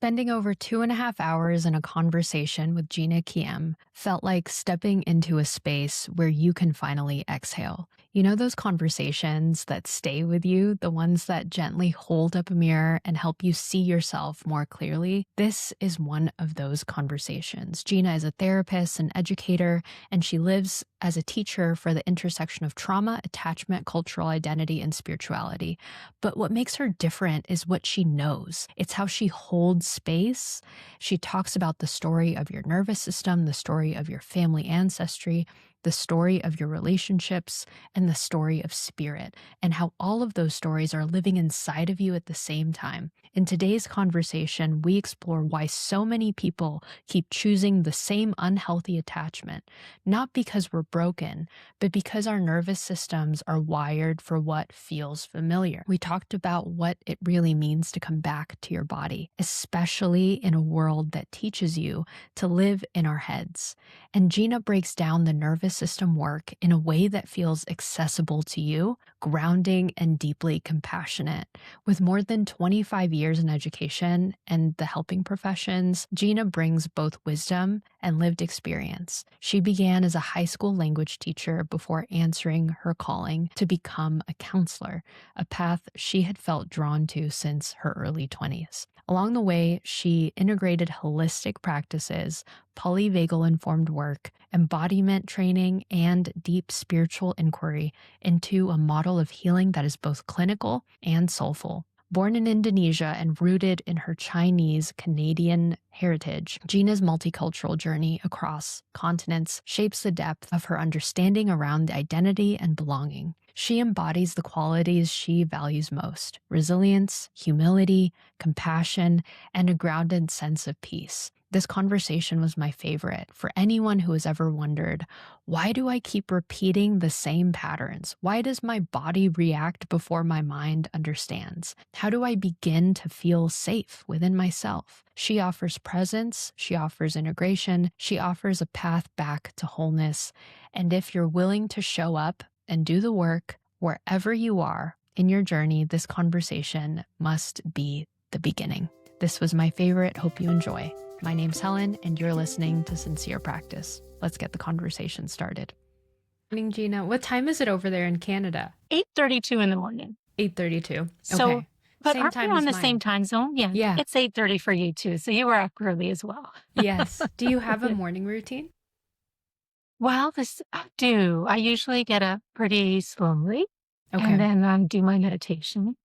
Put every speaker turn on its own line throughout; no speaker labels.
Spending over 2.5 hours in a conversation with Gina Kiem felt like stepping into a space where you can finally exhale. You know, those conversations that stay with you, the ones that gently hold up a mirror and help you see yourself more clearly? This is one of those conversations. Gina is a therapist and educator, and she lives as a teacher for the intersection of trauma, attachment, cultural identity, and spirituality. But what makes her different is what she knows. It's how she holds space. She talks about the story of your nervous system, the story of your family ancestry, the story of your relationships, and the story of spirit, and how all of those stories are living inside of you at the same time. In today's conversation, we explore why so many people keep choosing the same unhealthy attachment, not because we're broken, but because our nervous systems are wired for what feels familiar. We talked about what it really means to come back to your body, especially in a world that teaches you to live in our heads. And Gina breaks down the nervous system work in a way that feels accessible to you, grounding, and deeply compassionate. With more than 25 years in education and the helping professions, Gina brings both wisdom and lived experience. She began as a high school language teacher before answering her calling to become a counselor, a path she had felt drawn to since her early 20s. Along the way, she integrated holistic practices, polyvagal informed work, embodiment training, and deep spiritual inquiry into a model of healing that is both clinical and soulful. Born in Indonesia and rooted in her Chinese Canadian heritage, Gina's multicultural journey across continents shapes the depth of her understanding around identity and belonging. She embodies the qualities she values most: resilience, humility, compassion, and a grounded sense of peace. This conversation was my favorite. For anyone who has ever wondered, why do I keep repeating the same patterns? Why does my body react before my mind understands? How do I begin to feel safe within myself? She offers presence, she offers integration, she offers a path back to wholeness. And if you're willing to show up and do the work wherever you are in your journey, this conversation must be the beginning. This was my favorite. Hope you enjoy. My name's Helen, and you're listening to Sincere Practice. Let's get the conversation started. Morning, Gina. What time is it over there in Canada?
8:32 in the morning.
8:32.
So,
Okay.
but
Same
aren't we
time
on
as
the
mine.
same time zone? Yeah.
Yeah.
It's 8:30 for you too. So you were up early as well.
Yes. Do you have a morning routine?
Well, I do. I usually get up pretty slowly
Okay.
and then do my meditation.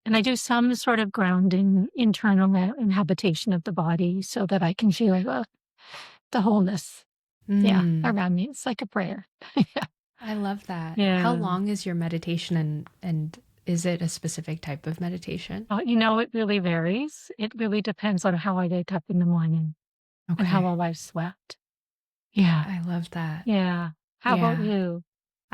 And I do some sort of grounding, internal inhabitation of the body so that I can feel the wholeness. Yeah, around me. It's like a prayer. Yeah.
I love that.
Yeah.
How long is your meditation, and is it a specific type of meditation?
It really varies. It really depends on how I wake up in the morning and how well I've slept. Yeah.
I love that.
Yeah. How about you?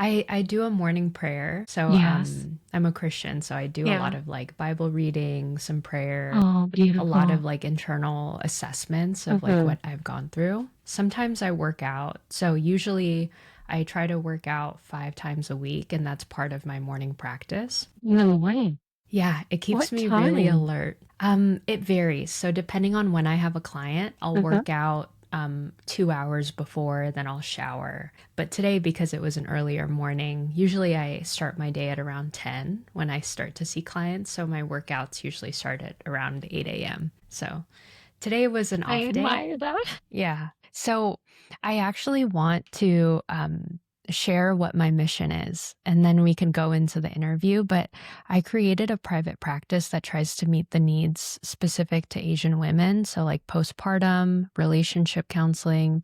I do a morning prayer. So
Yes.
I'm a Christian, so I do a lot of like Bible reading, some prayer,
Oh,
a
beautiful.
lot of like internal assessments of like what I've gone through. Sometimes I work out. So usually I try to work out 5 times a week, and that's part of my morning practice.
No way.
Yeah, it keeps
What
me really
time?
alert. It varies. So depending on when I have a client, I'll work out 2 hours before, then I'll shower. But today, because it was an earlier morning, usually I start my day at around 10 when I start to see clients. So my workouts usually start at around 8 a.m. So today was an off
I
day.
admire that.
Yeah. So I actually want to share what my mission is, and then we can go into the interview. But I created a private practice that tries to meet the needs specific to Asian women. So like postpartum relationship counseling,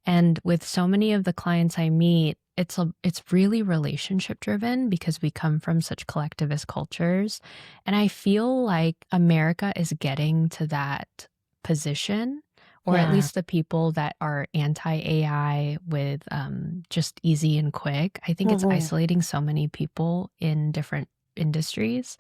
And with so many of the clients I meet, it's really relationship driven because we come from such collectivist cultures. And I feel like America is getting to that position, or at least the people that are anti-AI with just easy and quick. I think it's isolating so many people in different industries.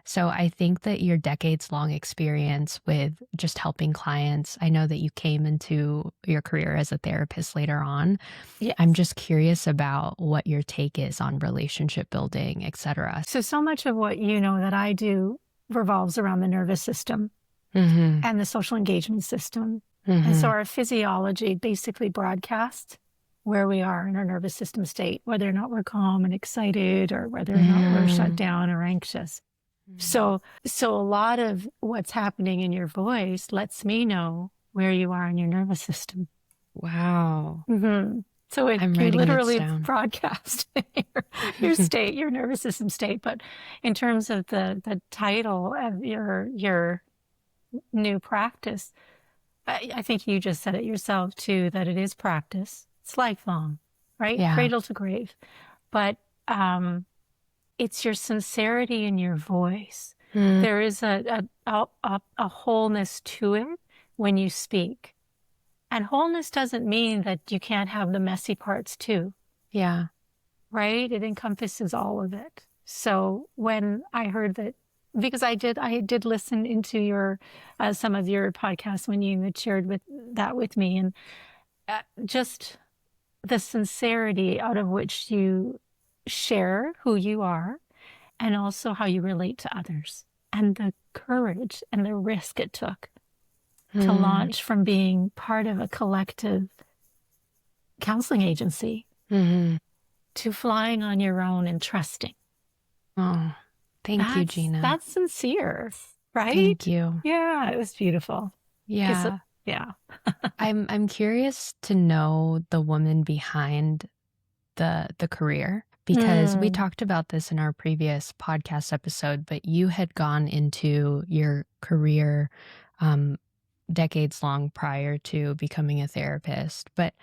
So I think that your decades-long experience with just helping clients, I know that you came into your career as a therapist later on.
Yes.
I'm just curious about what your take is on relationship building, etc.
So much of what you know that I do revolves around the nervous system and the social engagement system. And so our physiology basically broadcasts where we are in our nervous system state, whether or not we're calm and excited or whether or not we're shut down or anxious. So a lot of what's happening in your voice lets me know where you are in your nervous system.
Wow.
So it
I'm
can
writing this
literally
down.
broadcast your state, your nervous system state. But in terms of the title of your new practice, I think you just said it yourself too, that it is practice. It's lifelong, right?
Yeah.
Cradle to grave. But it's your sincerity in your voice. There is a wholeness to it when you speak. And wholeness doesn't mean that you can't have the messy parts too.
Yeah.
Right? It encompasses all of it. So when I heard that, because I did listen into your some of your podcasts when you had shared that with me, and just the sincerity out of which you share who you are and also how you relate to others, and the courage and the risk it took to launch from being part of a collective counseling agency to flying on your own and trusting.
Oh, thank you, Gina.
That's sincere, right?
Thank you.
Yeah, it was beautiful.
Yeah.
Yeah.
I'm curious to know the woman behind the career, because we talked about this in our previous podcast episode, but you had gone into your career decades long prior to becoming a therapist. But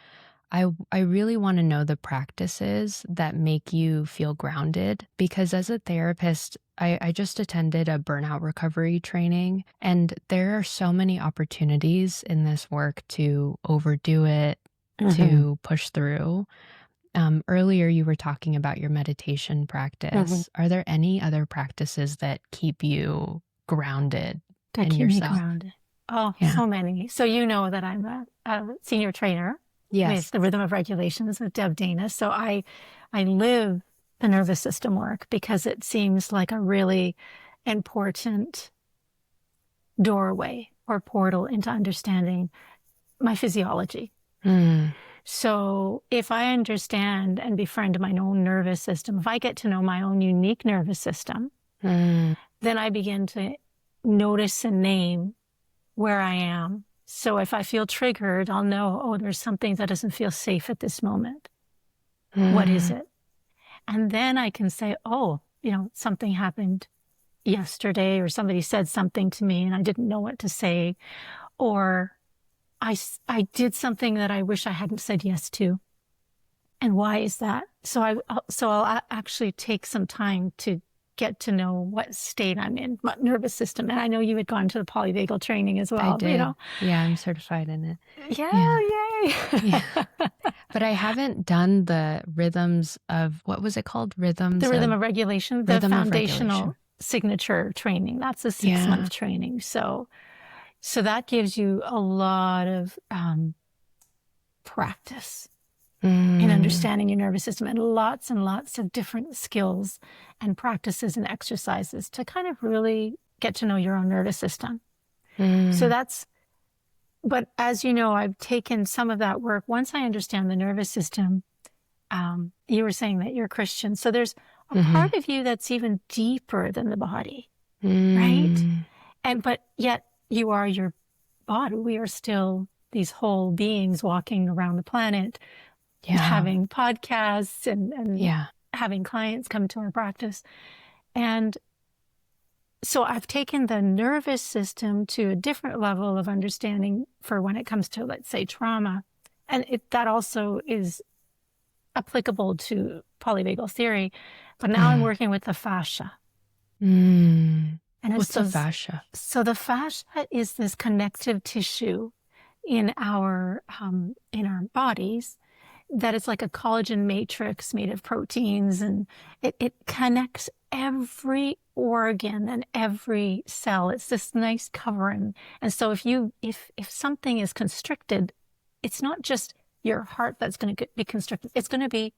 I really want to know the practices that make you feel grounded, because as a therapist, I just attended a burnout recovery training, and there are so many opportunities in this work to overdo it, to push through. Earlier, you were talking about your meditation practice. Are there any other practices that keep you grounded in yourself?
Me grounded. Oh, so many. So you know that I'm a senior trainer with the Rhythm of Regulations with Deb Dana. So I live the nervous system work because it seems like a really important doorway or portal into understanding my physiology. So if I understand and befriend my own nervous system, if I get to know my own unique nervous system, then I begin to notice and name where I am. So if I feel triggered, I'll know, oh, there's something that doesn't feel safe at this moment. What is it? And then I can say, oh, something happened yesterday, or somebody said something to me and I didn't know what to say, or I did something that I wish I hadn't said yes to. And why is that? So I'll actually take some time to get to know what state I'm in, what nervous system. And I know you had gone to the polyvagal training as well.
I did. Yeah, I'm certified in it.
Yeah, yay.
But I haven't done the rhythms of, what was it called? The
Rhythm of Regulation, the foundational signature training. That's a 6-month training. So that gives you a lot of practice in understanding your nervous system, and lots of different skills and practices and exercises to kind of really get to know your own nervous system. But as you know, I've taken some of that work. Once I understand the nervous system, you were saying that you're Christian. So there's a part of you that's even deeper than the body, right? But yet you are your body. We are still these whole beings walking around the planet, having podcasts and having clients come to our practice. And so I've taken the nervous system to a different level of understanding for when it comes to, let's say, trauma. And that also is applicable to polyvagal theory. But now I'm working with the fascia. And
what's the fascia?
So the fascia is this connective tissue in our bodies that is like a collagen matrix made of proteins, and it connects every organ and every cell. It's this nice covering. And so if something is constricted, it's not just your heart that's going to be constricted. It's going to be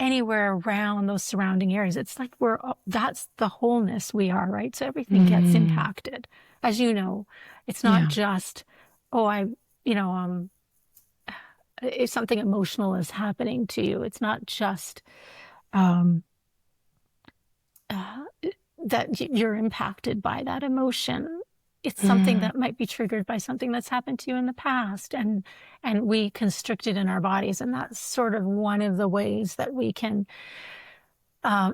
anywhere around those surrounding areas. It's like that's the wholeness we are, right? So everything gets impacted. As you know, it's not just, if something emotional is happening to you, it's not just um, that you're impacted by that emotion. It's something that might be triggered by something that's happened to you in the past, and we constrict it in our bodies, and that's sort of one of the ways that we can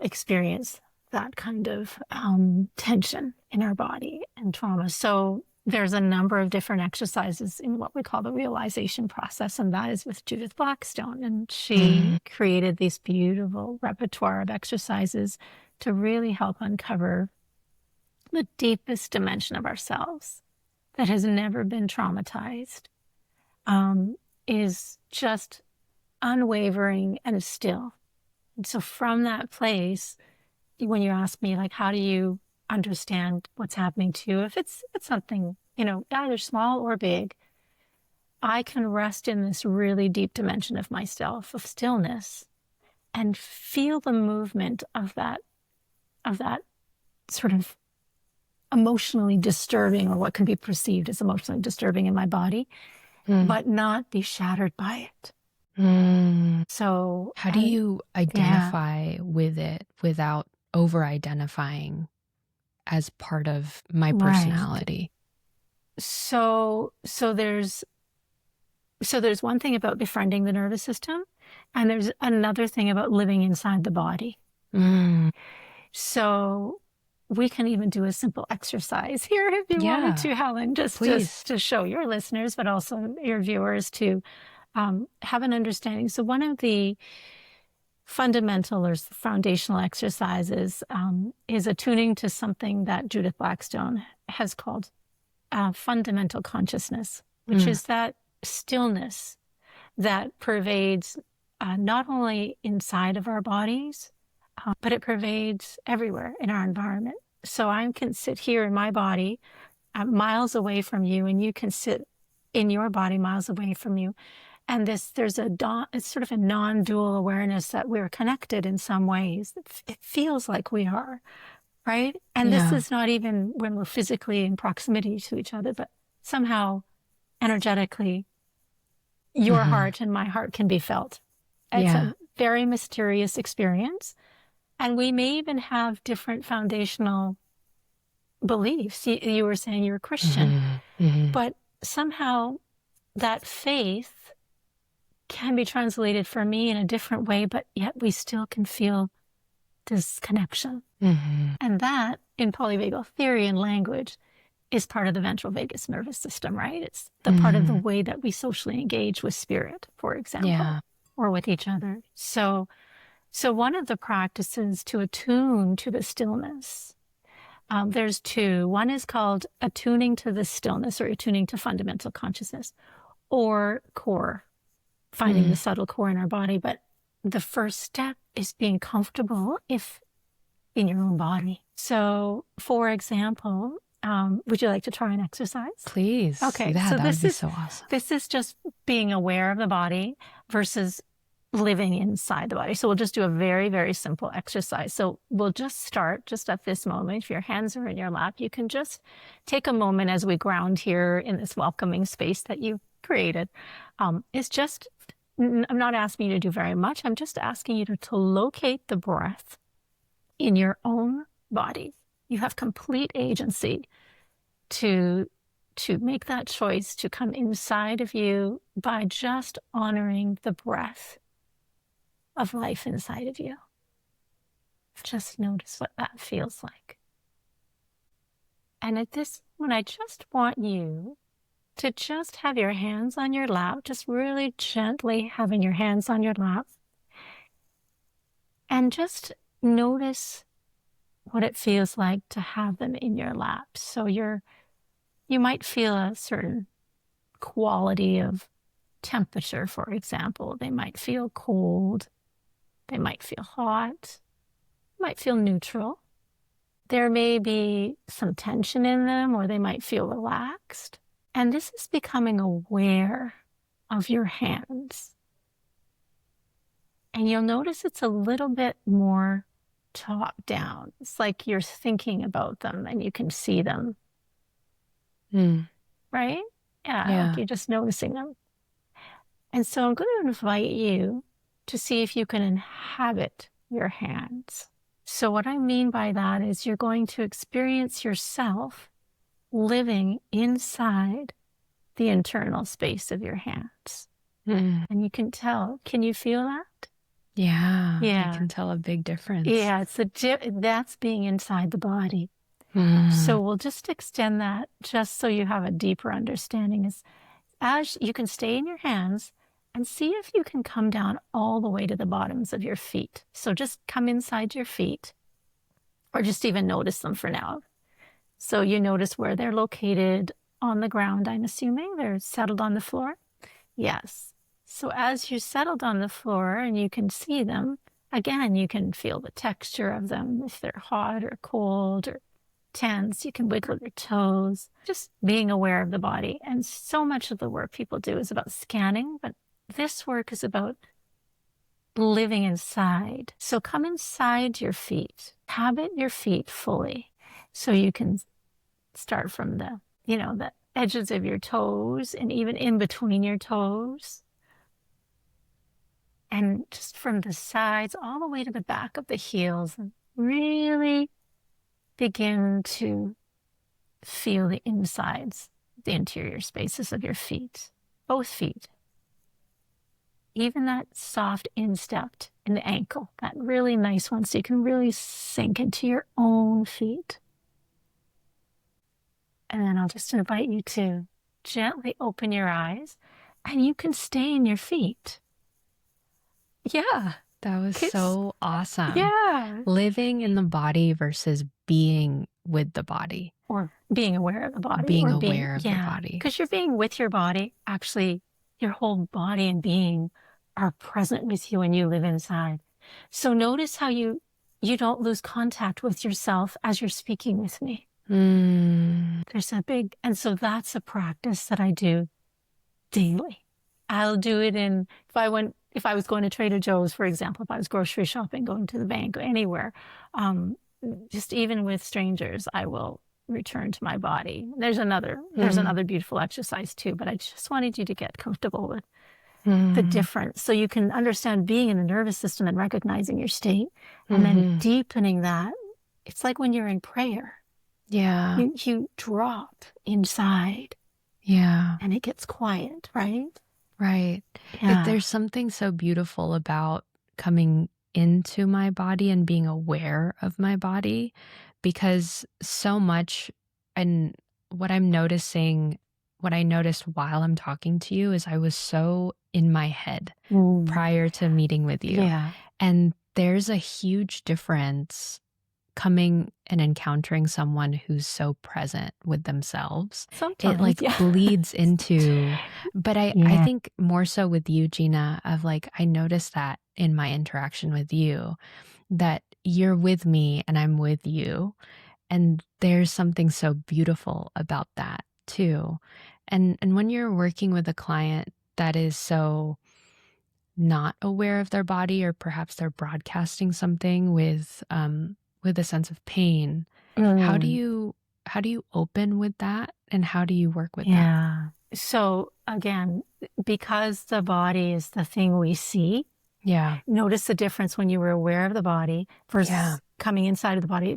experience that kind of tension in our body and trauma. So there's a number of different exercises in what we call the realization process, and that is with Judith Blackstone. And she created this beautiful repertoire of exercises to really help uncover the deepest dimension of ourselves that has never been traumatized, is just unwavering and still. And so from that place, when you ask me, like, how do you understand what's happening to you? If it's something, either small or big, I can rest in this really deep dimension of myself, of stillness, and feel the movement of that sort of emotionally disturbing, or what can be perceived as emotionally disturbing in my body, but not be shattered by it. So
how do you identify with it without over-identifying as part of my personality?
Right. So there's one thing about befriending the nervous system, and there's another thing about living inside the body. So we can even do a simple exercise here if you wanted to, Helen, just to show your listeners, but also your viewers, to have an understanding. So one of the fundamental or foundational exercises is attuning to something that Judith Blackstone has called fundamental consciousness, which is that stillness that pervades not only inside of our bodies, but it pervades everywhere in our environment. So I can sit here in my body miles away from you, and you can sit in your body miles away from you. And it's sort of a non-dual awareness that we're connected in some ways. It feels like we are, right? And this is not even when we're physically in proximity to each other, but somehow energetically, your heart and my heart can be felt. It's a very mysterious experience. And we may even have different foundational beliefs. You were saying you're a Christian, but somehow that faith can be translated for me in a different way, but yet we still can feel this connection. And that, in polyvagal theory and language, is part of the ventral vagus nervous system, right? It's the part of the way that we socially engage with spirit, for example, or with each other. So one of the practices to attune to the stillness, there's two. One is called attuning to the stillness, or attuning to fundamental consciousness, or core, finding the subtle core in our body. But the first step is being comfortable in your own body. So, for example, would you like to try an exercise?
Please.
Okay.
Yeah,
so
that would be so awesome.
This is just being aware of the body versus living inside the body. So we'll just do a very, very simple exercise. So we'll just start just at this moment. If your hands are in your lap, you can just take a moment as we ground here in this welcoming space that you created. It's just, I'm not asking you to do very much. I'm just asking you to locate the breath in your own body. You have complete agency to make that choice to come inside of you by just honoring the breath of life inside of you. Just notice what that feels like. And at this moment, I just want you to just have your hands on your lap, just really gently having your hands on your lap, and just notice what it feels like to have them in your lap. So you might feel a certain quality of temperature, for example. They might feel cold. They might feel hot, might feel neutral. There may be some tension in them, or they might feel relaxed. And this is becoming aware of your hands. And you'll notice it's a little bit more top down. It's like you're thinking about them and you can see them, right? Yeah, like
Yeah.
you're just noticing them. And so I'm going to invite you to see if you can inhabit your hands. So what I mean by that is you're going to experience yourself living inside the internal space of your hands. And you can tell, can you feel that?
Yeah. I
Yeah.
can tell a big difference.
Yeah, that's being inside the body. So we'll just extend that just so you have a deeper understanding. Is as you can stay in your hands and see if you can come down all the way to the bottoms of your feet. So just come inside your feet or just even notice them for now. So you notice where they're located on the ground, I'm assuming. They're settled on the floor? Yes. So as you're settled on the floor and you can see them, again, you can feel the texture of them, if they're hot or cold or tense. You can wiggle your toes, just being aware of the body. And so much of the work people do is about scanning, but this work is about living inside. So come inside your feet, habit your feet fully. So you can start from the edges of your toes and even in between your toes. And just from the sides all the way to the back of the heels, and really begin to feel the insides, the interior spaces of your feet, both feet. Even that soft instep in the ankle, that really nice one, so you can really sink into your own feet. And then I'll just invite you to gently open your eyes and you can stay in your feet. Yeah.
That was so awesome.
Yeah.
Living in the body versus being with the body.
Or being aware of the body.
Being aware of the body.
Because you're being with your body. Actually, your whole body and being are present with you when you live inside. So notice how you don't lose contact with yourself as you're speaking with me. There's and so that's a practice that I do daily. I'll do it if I was going to Trader Joe's, for example, if I was grocery shopping, going to the bank, or anywhere, just even with strangers, I will return to my body. There's another beautiful exercise too, but I just wanted you to get comfortable with the difference so you can understand being in the nervous system and recognizing your state and then deepening that. It's like when you're in prayer.
Yeah.
You drop inside.
Yeah.
And it gets quiet, right?
Right.
Yeah.
There's something so beautiful about coming into my body and being aware of my body, because so much, and what I noticed while I'm talking to you is I was so in my head prior to meeting with you.
Yeah.
And there's a huge difference coming and encountering someone who's so present with themselves.
Sometimes,
it bleeds into, but I think more so with you, Gina, of I noticed that in my interaction with you, that you're with me and I'm with you. And there's something so beautiful about that too. And when you're working with a client that is so not aware of their body, or perhaps they're broadcasting something with a sense of pain, how do you open with that, and how do you work with that?
Yeah. So again, because the body is the thing we see.
Yeah.
Notice the difference when you were aware of the body versus coming inside of the body.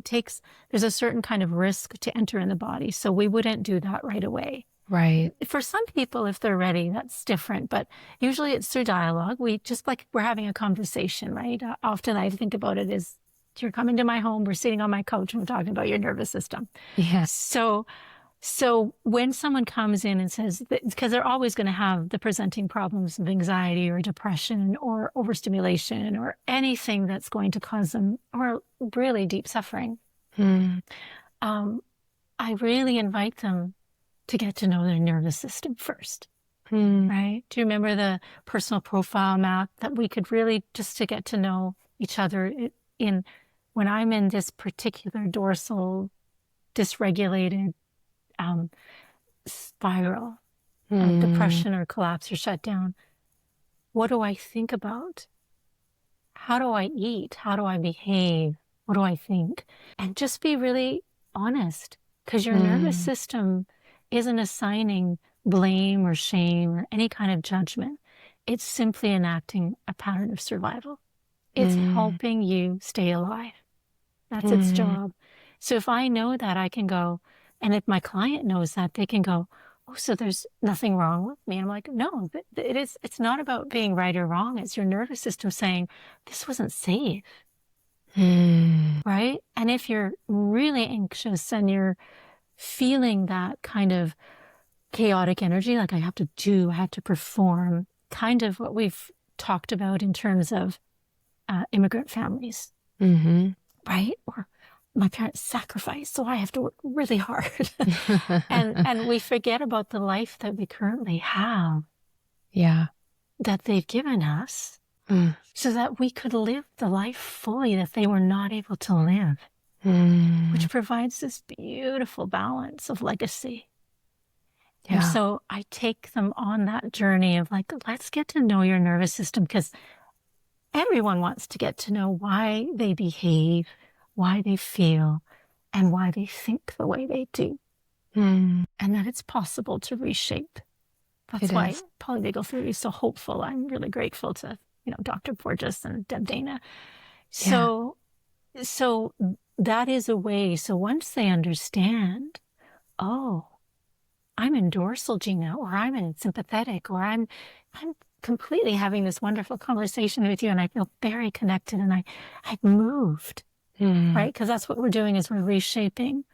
There's a certain kind of risk to enter in the body. So we wouldn't do that right away.
Right.
For some people, if they're ready, that's different. But usually it's through dialogue. We're having a conversation, right? Often I think about it as you're coming to my home, we're sitting on my couch and we're talking about your nervous system.
Yeah.
So when someone comes in and says, because they're always going to have the presenting problems of anxiety or depression or overstimulation or anything that's going to cause them or really deep suffering, I really invite them to get to know their nervous system first. Right? Do you remember the personal profile map that we could really just to get to know each other when I'm in this particular dorsal dysregulated spiral of depression or collapse or shutdown, what do I think about? how do I eat? How do I behave? What do I think? And just be really honest, because your nervous system isn't assigning blame or shame or any kind of judgment. It's simply enacting a pattern of survival. It's helping you stay alive. That's its job. So if I know that, I can go, and if my client knows that, they can go, oh, so there's nothing wrong with me. And I'm like, no, it's not about being right or wrong. It's your nervous system saying, this wasn't safe. Right? And if you're really anxious and you're feeling that kind of chaotic energy, like I have to do, I have to perform, kind of what we've talked about in terms of immigrant families, right? Or my parents sacrificed, so I have to work really hard. and we forget about the life that we currently have.
Yeah.
That they've given us so that we could live the life fully that they were not able to live, which provides this beautiful balance of legacy. Yeah. And so I take them on that journey of like, let's get to know your nervous system, because everyone wants to get to know why they behave, why they feel, and why they think the way they do. And that it's possible to reshape. That's why polyvagal theory is so hopeful. I'm really grateful to, Dr. Porges and Deb Dana. So that is a way. So once they understand, oh, I'm in dorsal, Gina, or I'm in sympathetic, or I'm completely having this wonderful conversation with you, and I feel very connected, and I've moved, right? Because that's what we're doing, is we're reshaping.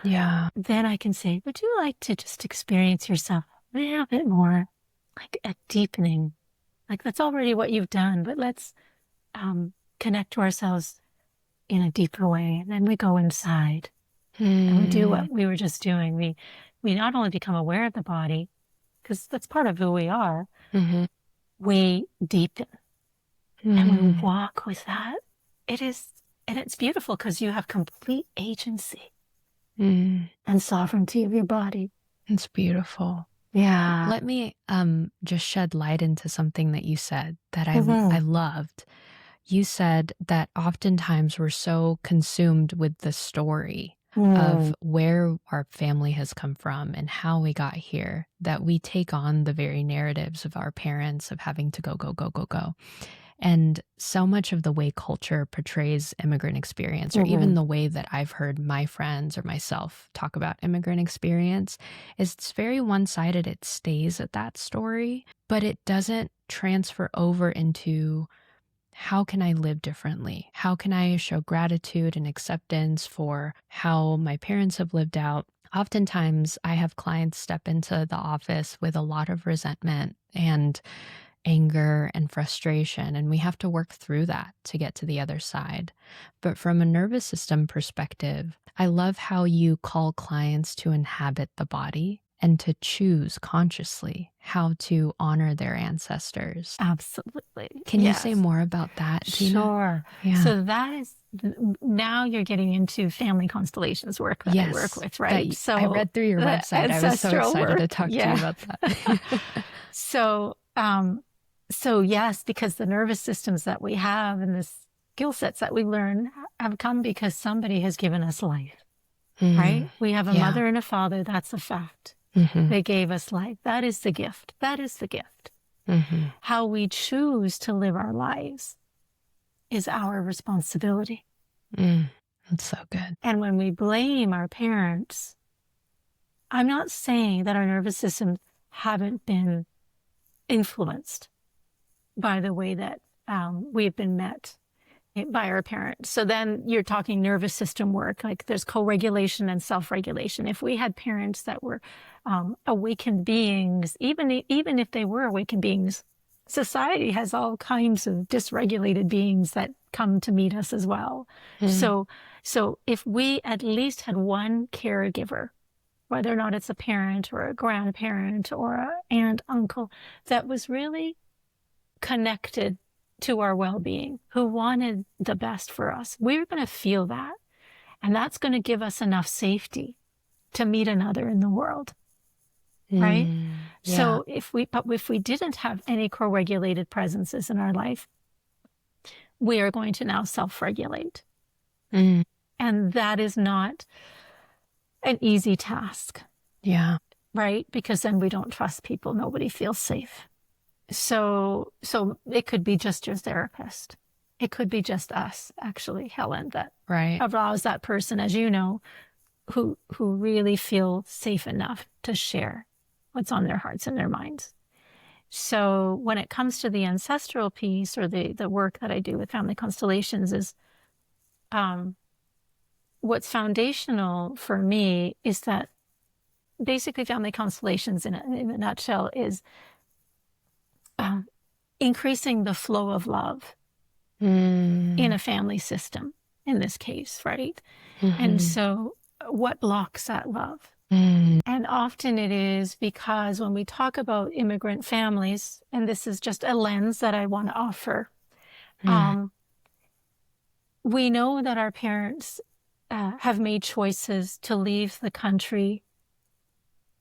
Yeah.
Then I can say, would you like to just experience yourself a little bit more, like a deepening? Like that's already what you've done, but let's connect to ourselves in a deeper way. And then we go inside and we do what we were just doing. We not only become aware of the body, because that's part of who we are, we deepen and we walk with that. And it's beautiful because you have complete agency and sovereignty of your body.
It's beautiful.
Yeah.
Let me just shed light into something that you said that I loved. You said that oftentimes we're so consumed with the story of where our family has come from and how we got here that we take on the very narratives of our parents of having to go, go, go, go, go. And so much of the way culture portrays immigrant experience, or even the way that I've heard my friends or myself talk about immigrant experience, is it's very one-sided. It stays at that story, but it doesn't transfer over into how can I live differently? How can I show gratitude and acceptance for how my parents have lived out? Oftentimes, I have clients step into the office with a lot of resentment and anger and frustration, and we have to work through that to get to the other side. But from a nervous system perspective, I love how you call clients to inhabit the body and to choose consciously how to honor their ancestors.
Absolutely.
Can you say more about that, Gina?
Sure. Yeah. So that is, now you're getting into family constellations work that I work with, right?
So I read through your website. I was so excited to talk to you about that.
So yes, because the nervous systems that we have and the skill sets that we learn have come because somebody has given us life, right? We have a mother and a father. That's a fact. They gave us life. That is the gift. That is the gift. How we choose to live our lives is our responsibility.
That's so good.
And when we blame our parents, I'm not saying that our nervous systems haven't been influenced by the way that we've been met by our parents. So then you're talking nervous system work, like there's co-regulation and self-regulation. If we had parents that were awakened beings, even if they were awakened beings, society has all kinds of dysregulated beings that come to meet us as well. So if we at least had one caregiver, whether or not it's a parent or a grandparent or an aunt, uncle, that was really connected to our well-being, who wanted the best for us, we're going to feel that. And that's going to give us enough safety to meet another in the world. Right? So if we didn't have any co-regulated presences in our life, we are going to now self-regulate.
Mm.
And that is not an easy task.
Yeah.
Right? Because then we don't trust people. Nobody feels safe. So it could be just your therapist. It could be just us, actually, Helen, that
Right.
allows that person, as you know, who really feel safe enough to share what's on their hearts and their minds. So when it comes to the ancestral piece, or the work that I do with family constellations, is what's foundational for me is that basically family constellations in a nutshell is increasing the flow of love in a family system, in this case, right? And so what blocks that love? And often it is because when we talk about immigrant families, and this is just a lens that I want to offer, we know that our parents have made choices to leave the country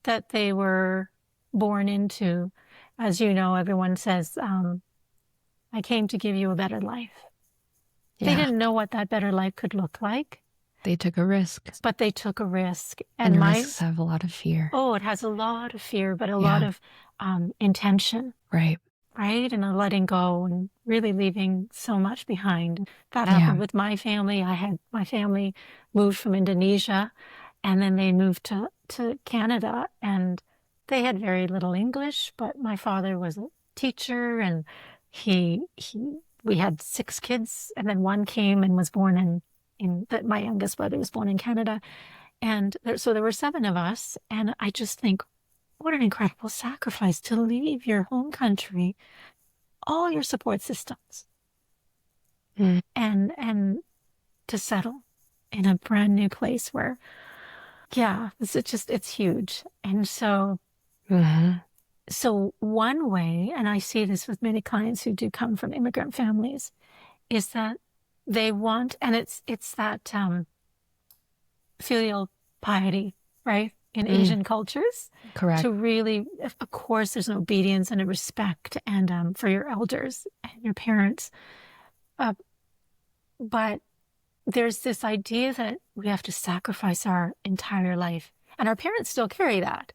that they were born into. As you know, everyone says, I came to give you a better life.
Yeah.
They didn't know what that better life could look like.
They took a risk.
But they took a risk.
And risks have a lot of fear.
Oh, it has a lot of fear, but a lot of intention.
Right.
Right? And a letting go and really leaving so much behind. That happened with my family. My family moved from Indonesia, and then they moved to Canada, and they had very little English, but my father was a teacher, and we had 6 kids, and then one came and was born my youngest brother was born in Canada. And so there were 7 of us. And I just think, what an incredible sacrifice to leave your home country, all your support systems, and to settle in a brand new place where, it's huge. And so, so one way, and I see this with many clients who do come from immigrant families, is that they want, and it's that filial piety, right? In Asian cultures.
Correct.
To really, of course, there's an obedience and a respect and for your elders and your parents. But there's this idea that we have to sacrifice our entire life. And our parents still carry that,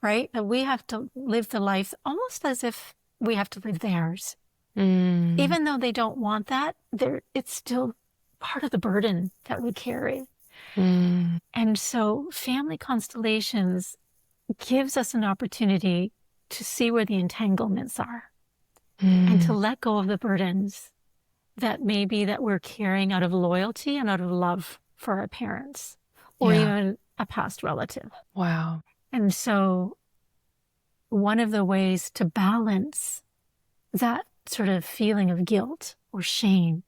right? That we have to live the life almost as if we have to live theirs. Even though they don't want that, it's still part of the burden that we carry. And so family constellations gives us an opportunity to see where the entanglements are and to let go of the burdens that maybe that we're carrying out of loyalty and out of love for our parents or even a past relative.
Wow.
And so one of the ways to balance that sort of feeling of guilt or shame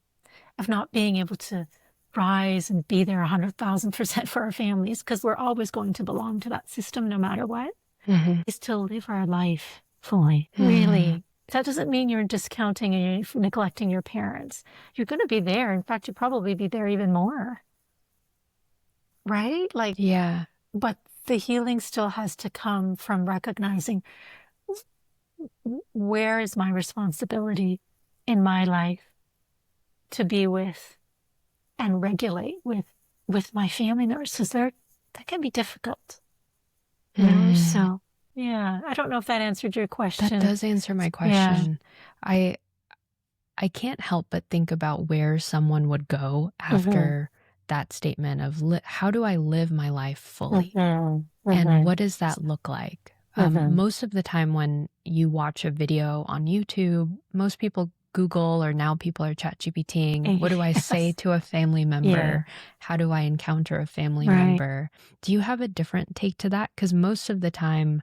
of not being able to rise and be there 100,000% for our families, because we're always going to belong to that system no matter what, is to live our life fully. Really. That doesn't mean you're discounting and you're neglecting your parents. You're going to be there. In fact, you'll probably be there even more. Right? But the healing still has to come from recognizing, where is my responsibility in my life to be with and regulate with my family members, because that can be difficult. So I don't know if that answered your question.
That does answer my question. I can't help but think about where someone would go after that statement of how do I live my life fully, and what does that look like? Most of the time when you watch a video on YouTube, most people Google, or now people are ChatGPTing, what do I say to a family member? How do I encounter a family member? Do you have a different take to that? Because most of the time,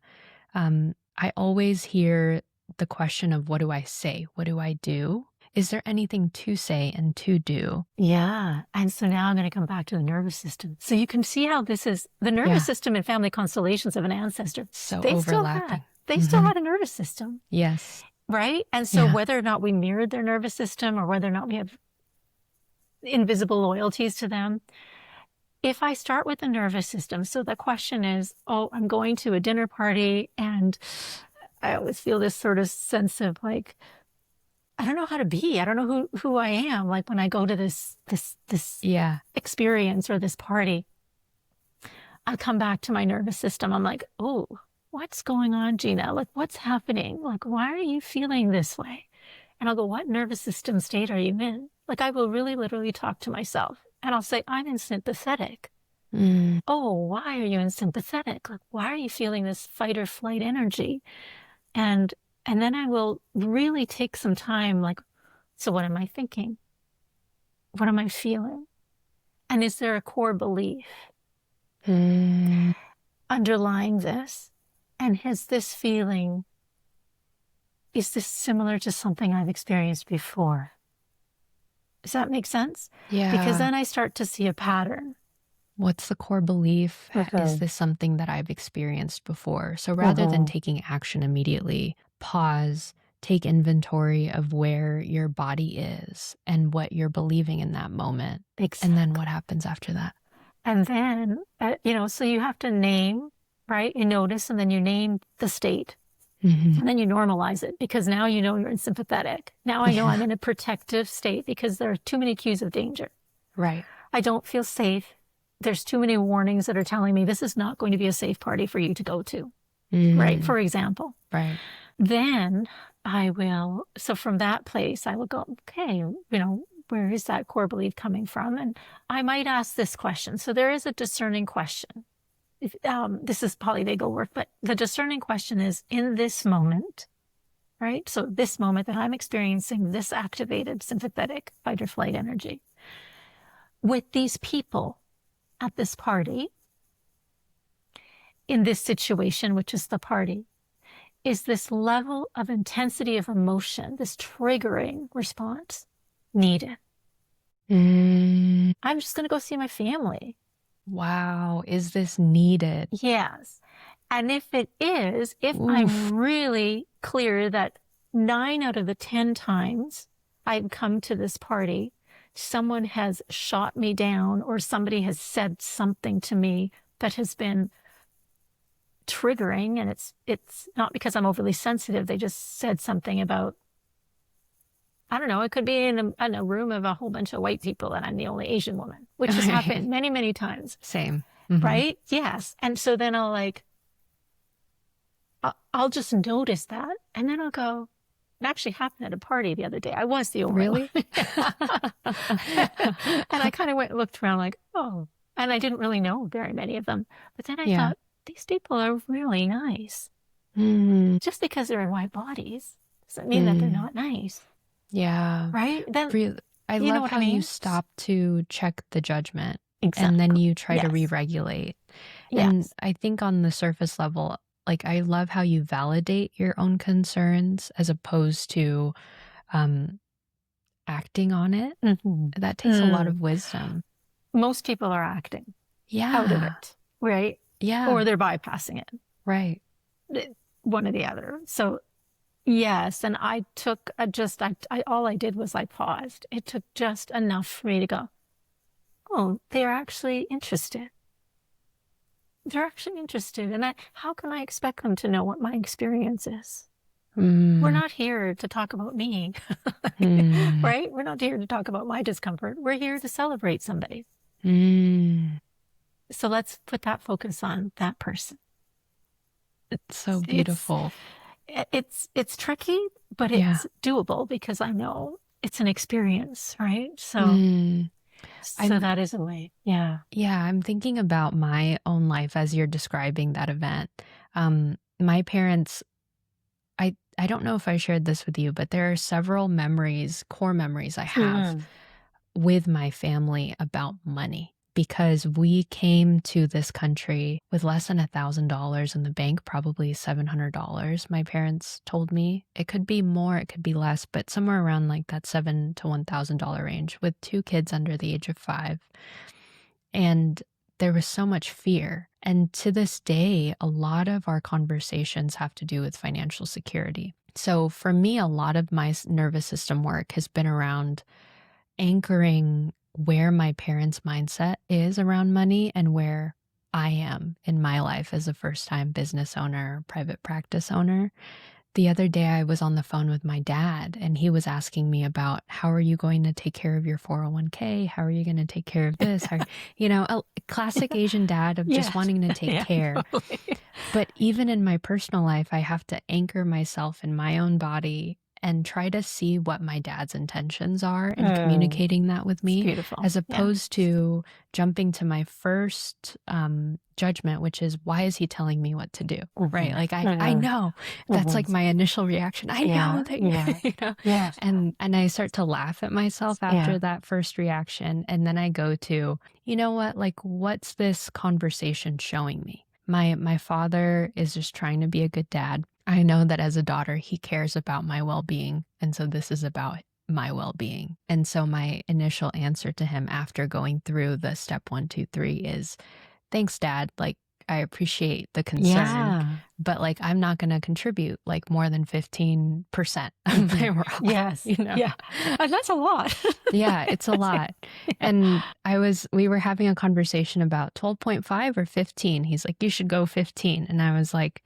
I always hear the question of, what do I say? What do I do? Is there anything to say and to do?
Yeah. And so now I'm going to come back to the nervous system. So you can see how this is the nervous system in family constellations of an ancestor.
So overlapping.
They still had a nervous system.
Yes.
Right? And so whether or not we mirrored their nervous system, or whether or not we have invisible loyalties to them, if I start with the nervous system, so the question is, I'm going to a dinner party, and I always feel this sort of sense of like, I don't know how to be. I don't know who I am. Like when I go to this
Yeah.
experience or this party, I come back to my nervous system. I'm like, oh, what's going on, Gina? Like, what's happening? Like, why are you feeling this way? And I'll go, what nervous system state are you in? Like, I will really literally talk to myself and I'll say, I'm in sympathetic.
Mm.
Oh, why are you in sympathetic? Like, why are you feeling this fight or flight energy? And then I will really take some time, like, so what am I thinking? What am I feeling? And is there a core belief
Mm.
underlying this? And has this feeling, is this similar to something I've experienced before? Does that make sense? Because
Yeah.
then I start to see a pattern.
What's the core belief? Is
Okay.
this something that I've experienced before? So rather than taking action immediately, pause, take inventory of where your body is and what you're believing in that moment. And then what happens after that?
And then, so you have to name, right? You notice, and then you name the state.
Mm-hmm.
And then you normalize it because now you know you're in sympathetic. Now I know I'm in a protective state because there are too many cues of danger.
Right.
I don't feel safe. There's too many warnings that are telling me this is not going to be a safe party for you to go to. Right. For example.
Right.
Then I will, so from that place, I will go, okay, where is that core belief coming from? And I might ask this question. So there is a discerning question. This is polyvagal work, but the discerning question is in this moment, right? So this moment that I'm experiencing this activated sympathetic fight or flight energy with these people at this party, in this situation, which is the party, is this level of intensity of emotion, this triggering response needed? I'm just going to go see my family.
Wow. Is this needed?
Yes. And if it is, if
Oof.
I'm really clear that 9 out of the 10 times I've come to this party, someone has shot me down or somebody has said something to me that has been triggering, and it's not because I'm overly sensitive. They just said something about, I don't know, it could be in a room of a whole bunch of white people and I'm the only Asian woman, which has happened many, many times.
Same.
Right? Yes. And so then I'll just notice that. And then I'll go, it actually happened at a party the other day. I was the only one. And I kind of went and looked around like, oh, and I didn't really know very many of them. But then I thought, these people are really nice. Just because they're in white bodies doesn't mean that they're not nice.
Yeah.
Right? Then
I love how you stop to check the judgment.
Exactly.
And then you try to re-regulate.
Yes.
And I think on the surface level, like I love how you validate your own concerns as opposed to acting on it. That takes a lot of wisdom.
Most people are acting out of it, right?
Yeah.
Or they're bypassing it.
Right.
One or the other. So yes, and I took all I did was I paused. It took just enough for me to go, oh, they're actually interested. They're actually interested. And how can I expect them to know what my experience is? We're not here to talk about me, right? We're not here to talk about my discomfort. We're here to celebrate somebody. So let's put that focus on that person.
It's so beautiful.
It's tricky, but it's doable because I know it's an experience, right? So that is a way. Yeah.
Yeah. I'm thinking about my own life as you're describing that event. My parents, I don't know if I shared this with you, but there are several core memories I have with my family about money. Because we came to this country with less than $1,000 in the bank, probably $700. My parents told me it could be more, it could be less, but somewhere around like that $7,000 to $1,000 range with 2 kids under the age of 5. And there was so much fear. And to this day, a lot of our conversations have to do with financial security. So for me, a lot of my nervous system work has been around anchoring where my parents' mindset is around money and where I am in my life as a first-time business owner, private practice owner. The other day I was on the phone with my dad and he was asking me about how are you going to take care of your 401k? How are you going to take care of this? A classic Asian dad of just
Yes.
wanting to take
Yeah,
care.
totally.
But even in my personal life, I have to anchor myself in my own body and try to see what my dad's intentions are and communicating that with
It's
me,
beautiful.
as
Yeah.
opposed to jumping to my first judgment, which is, why is he telling me what to do? Right? Like I know that's like my initial reaction. I know that
Yes.
and I start to laugh at myself after that first reaction, and then I go to, you know what? Like, what's this conversation showing me? My father is just trying to be a good dad. I know that as a daughter, he cares about my well-being, and so this is about my well-being. And so my initial answer to him after going through the step 1, 2, 3 is, thanks, Dad. Like, I appreciate the concern, but like, I'm not going to contribute like more than 15% of my role.
Yes. Yeah. And that's a lot.
Yeah, it's a lot. And we were having a conversation about 12.5 or 15. He's like, you should go 15. And I was like,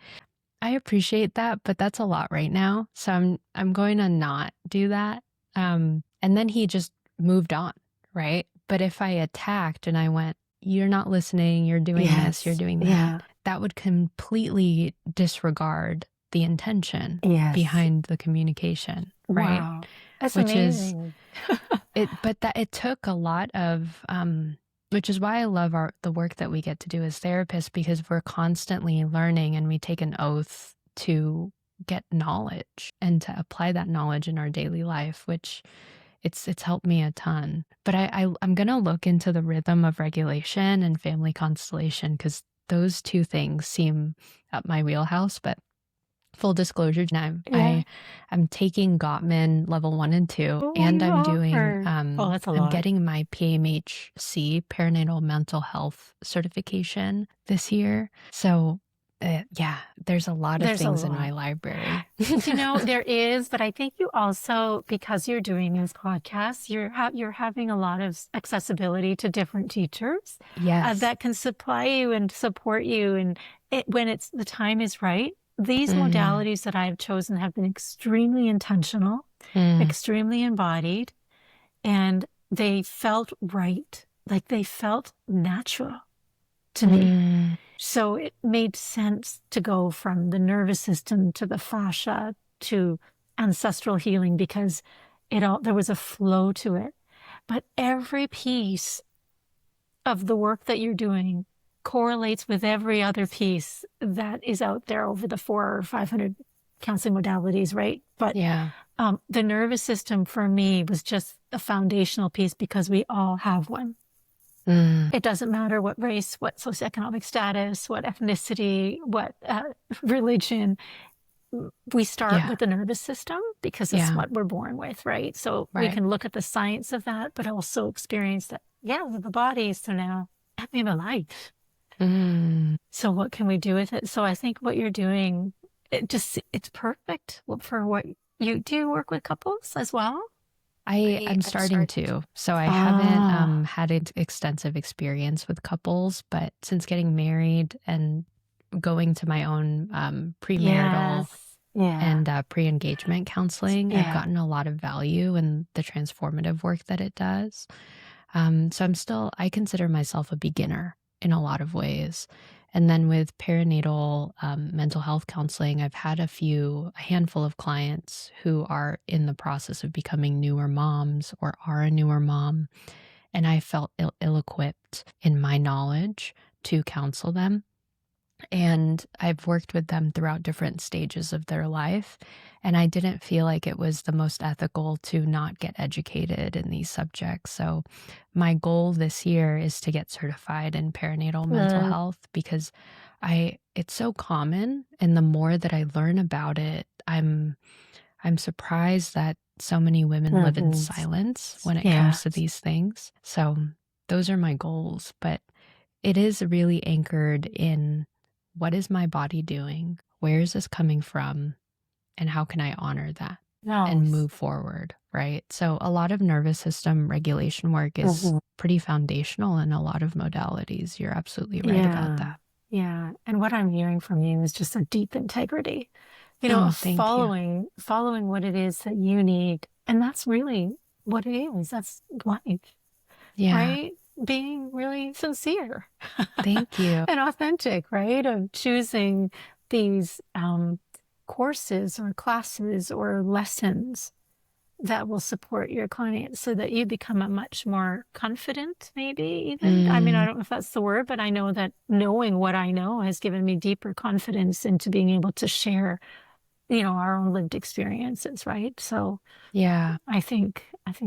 I appreciate that, but that's a lot right now. So I'm going to not do that. And then he just moved on, right? But if I attacked and I went, you're not listening, you're doing this, you're doing that, that would completely disregard the intention behind the communication, right?
Wow. That's
Which
amazing.
it took a lot of, which is why I love the work that we get to do as therapists, because we're constantly learning and we take an oath to get knowledge and to apply that knowledge in our daily life, which it's helped me a ton. But I'm going to look into the rhythm of regulation and family constellation, because those two things seem up my wheelhouse. But full disclosure, I'm taking Gottman level 1 and 2, and I'm doing,
that's a
I'm
lot.
getting my PMHC, perinatal mental health certification this year. So there's a lot of things in my library.
There is, but I think you also, because you're doing these podcasts, you're having a lot of accessibility to different teachers that can supply you and support you. And when the time is right, these modalities that I've chosen have been extremely intentional, extremely embodied, and they felt right. Like they felt natural to me. So it made sense to go from the nervous system to the fascia to ancestral healing, because there was a flow to it. But every piece of the work that you're doing correlates with every other piece that is out there over the 400 or 500 counseling modalities, right? But the nervous system for me was just a foundational piece, because we all have one. It doesn't matter what race, what socioeconomic status, what ethnicity, what religion. We start with the nervous system, because it's what we're born with, right? So we can look at the science of that, but also experience that, the body. So now we have a life. So what can we do with it? So I think what you're doing, it's perfect for what you do. You work with couples as well?
I'm starting to. So I haven't had extensive experience with couples, but since getting married and going to my own premarital and pre-engagement counseling, I've gotten a lot of value in the transformative work that it does. So I consider myself a beginner in a lot of ways. And then with perinatal mental health counseling, I've had a handful of clients who are in the process of becoming newer moms or are a newer mom. And I felt ill-equipped in my knowledge to counsel them. And I've worked with them throughout different stages of their life. And I didn't feel like it was the most ethical to not get educated in these subjects. So my goal this year is to get certified in perinatal mental health, because it's so common. And the more that I learn about it, I'm surprised that so many women live in silence when it comes to these things. So those are my goals. But it is really anchored in, what is my body doing? Where is this coming from? And how can I honor that and move forward, right? So a lot of nervous system regulation work is pretty foundational in a lot of modalities. You're absolutely right about that.
Yeah. And what I'm hearing from you is just a deep integrity
Oh, thank you.
following what it is that you need. And that's really what it is. That's life,
Yeah.
right? Being really sincere
Thank you.
and authentic, right? Of choosing these courses or classes or lessons that will support your client so that you become a much more confident, maybe even. I mean, I
Mm,
don't know if that's the word, but I know that knowing what I know has given me deeper confidence into being able to share, our own lived experiences, right? So
yeah.
I think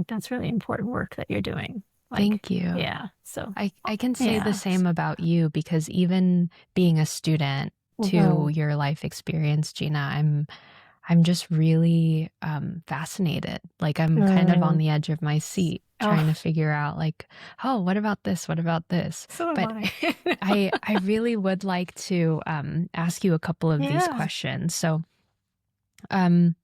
that's really important work that you're doing. Like,
Thank you.
yeah. So
I can say the
yeah.
same about you because even being a student to
Mhm.
your life experience, Gina, I'm just really fascinated. Like I'm kind of on
Mm.
the edge of my seat trying to
Oh,
figure out like, oh, what about this? What about this?
so am
But
I.
I really would like to ask you a couple of these
Yeah.
questions. So, um,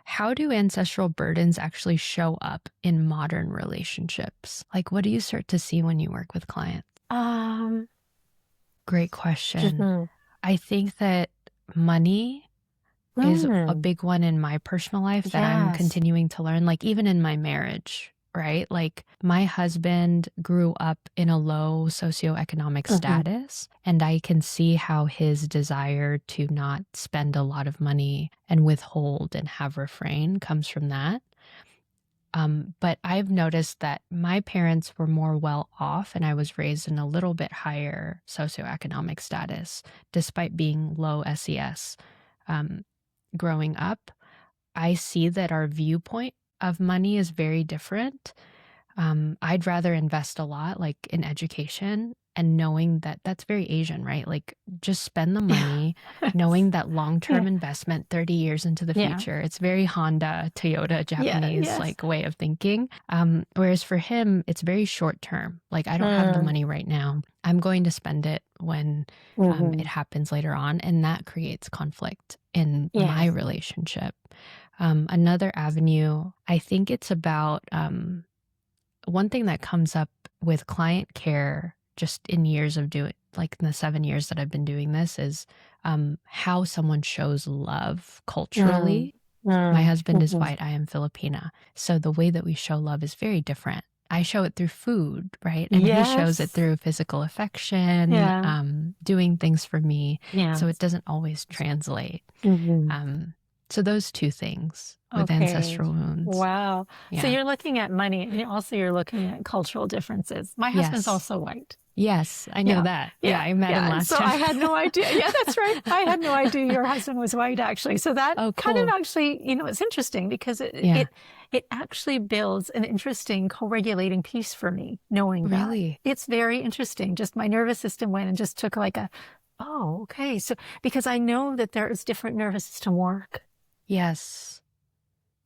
how do ancestral burdens actually show up in modern relationships? Like, what do you start to see when you work with clients?
Um,
Great question.
mhm.
I think that money is a
Mm.
big one in my personal life that I'm
Yes.
continuing to learn, like even in my marriage, right? Like my husband grew up in a low socioeconomic
Mhm.
status, and I can see how his desire to not spend a lot of money and withhold and have refrain comes from that. But I've noticed that my parents were more well off, and I was raised in a little bit higher socioeconomic status, despite being low SES. Um, Growing up, I see that our viewpoint of money is very different. I'd rather invest a lot, like in education, and knowing that that's very Asian, right? Like just spend the
Yeah.
money, knowing that long-term
Yeah.
investment 30 years into the
Yeah.
future. It's very Honda, Toyota,
Yeah.
Japanese
Yes.
like way of thinking. Whereas for him, it's very short term. Like I don't have the
Mm.
money right now. I'm going to spend it when it
Mhm.
happens later on, and that creates conflict in my
Yes.
relationship. Another avenue, I think it's about one thing that comes up with client care just in years of doing, like in the 7 years that I've been doing this, is how someone shows love
Mm.
culturally. My
Mm.
husband is
Mhm.
white, I am Filipina. So the way that we show love is very different. I show it through food, right? And he shows it
Yes.
through physical affection,
Yeah.
doing things for me.
Yeah.
So it doesn't always translate.
Mhm.
Um, so those two things with
Okay.
ancestral wounds.
Wow. So
Yeah.
you're looking at money and also you're looking at cultural differences. My husband's
Yes.
also white.
Yes, I know
Yeah.
that. Yeah,
Yeah.
I met him
Yeah.
last
So
time.
I had no idea. Yeah, that's right. I had no idea your husband was white actually. So that
Oh,
kind of
cool.
actually, it's interesting because it
Yeah.
it it actually builds an interesting co-regulating piece for me, knowing that.
Really?
It's very interesting. Just my nervous system went and just took like oh, okay. So because I know that there is different nervous system work,
Yes.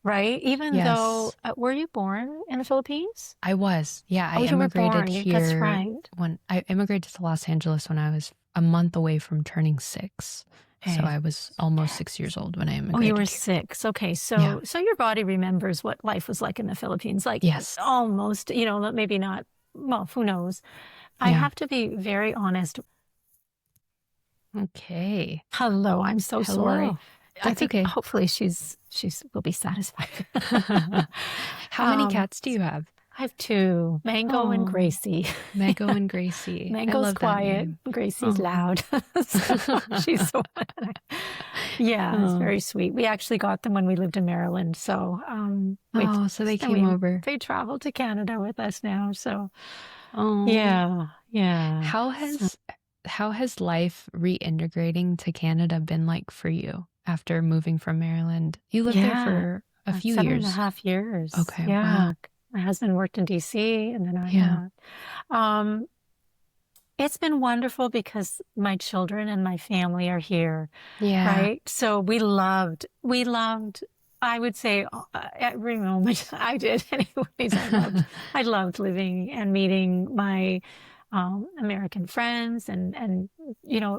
right? Even though,
Yes.
were you born in the Philippines?
I was. Yeah, I
Oh, you were
immigrated
born. That's
here
right.
when I immigrated to Los Angeles when I was a month away from turning 6. So
Okay.
I was almost 6 years old when I
Oh, you were
immigrated here.
6. Okay.
Yeah.
So your body remembers what life was like in the Philippines, like
Yes.
almost, maybe not. Well, who knows? I
Yeah.
have to be very honest.
Okay.
Hello, I'm so sorry.
Hello.
I
That's
think
okay.
hopefully she's will be satisfied.
How many
um,
cats do you have?
I have 2, Mango and
Oh,
Gracie.
Mego and Gracie. I
Mango's
love that
quiet,
name.
Gracie's
Oh.
loud. So she's so yeah, it's
Oh.
very sweet. We actually got them when we lived in Maryland. So
Oh, so they
and
came over.
they travel to Canada with us now. So
Oh.
yeah, yeah.
How
So
has how has life reintegrating to Canada been like for you after moving from Maryland? You lived there
yeah,
for a few
seven and a
years.
half years.
Okay,
Yeah.
wow.
My husband worked in DC and then I
Yeah.
have. Um, it's been wonderful because my children and my family are here.
Yeah.
Right. So we loved, I would say every moment I did anyways. I loved living and meeting my American friends and,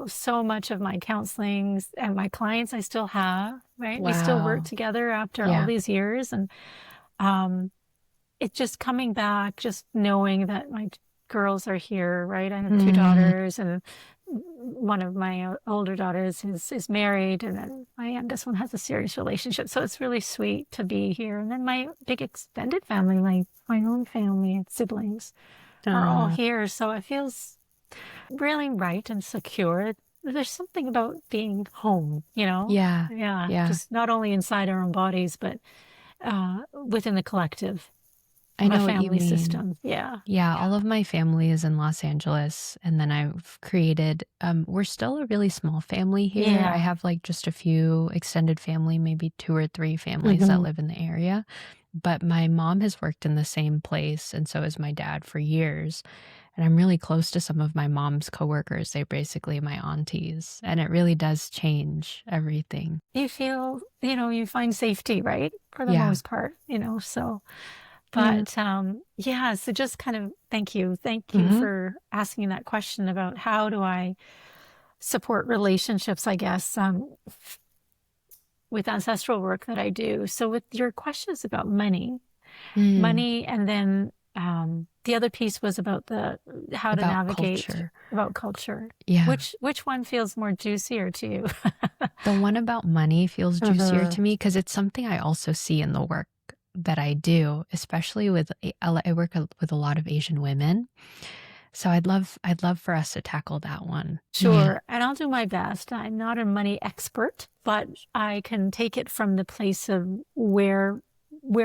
so much of my counselings and my clients I still have, right? We still work
Wow.
together after all
Yeah.
these years. And um, it's just coming back, just knowing that my girls are here, right? I have 2
Mm,
daughters and one of my older daughters is married, and then my youngest one has a serious relationship. So it's really sweet to be here. And then my big extended family, my own family and siblings, are all
Oh,
here. So it feels really right and secure. There's something about being home, you know?
yeah.
Yeah,
Yeah.
just not only inside our own bodies, but within the collective
I
from a
know what you
family
mean.
system. Yeah.
Yeah, all
Yeah.
of my family is in Los Angeles, and then I've created, we're still a really small family here. I
Yeah.
have like just a few extended family, maybe 2 or 3 families that
Hmm.
live in the area. But my mom has worked in the same place, and so has my dad for years. And I'm really close to some of my mom's coworkers. They're basically my aunties, and it really does change everything.
You feel, you find safety, right? For the
Yeah.
most part, so,
Yeah.
but yeah, so just kind of thank you. Thank you
Hmm.
for asking that question about how do I support relationships, I guess, with ancestral work that I do. So with your questions about
Mm.
money, and then the other piece was about the how to
About
navigate
culture.
about culture.
Yeah.
Which one feels more juicier to you?
The one about money feels juicier
Uh-huh.
to me because it's something I also see in the work that I do, especially with I work with a lot of Asian women. So I'd love for us to tackle that one. Yeah.
Sure, and I'll do my best. I'm not a money expert, but I can take it from the place of where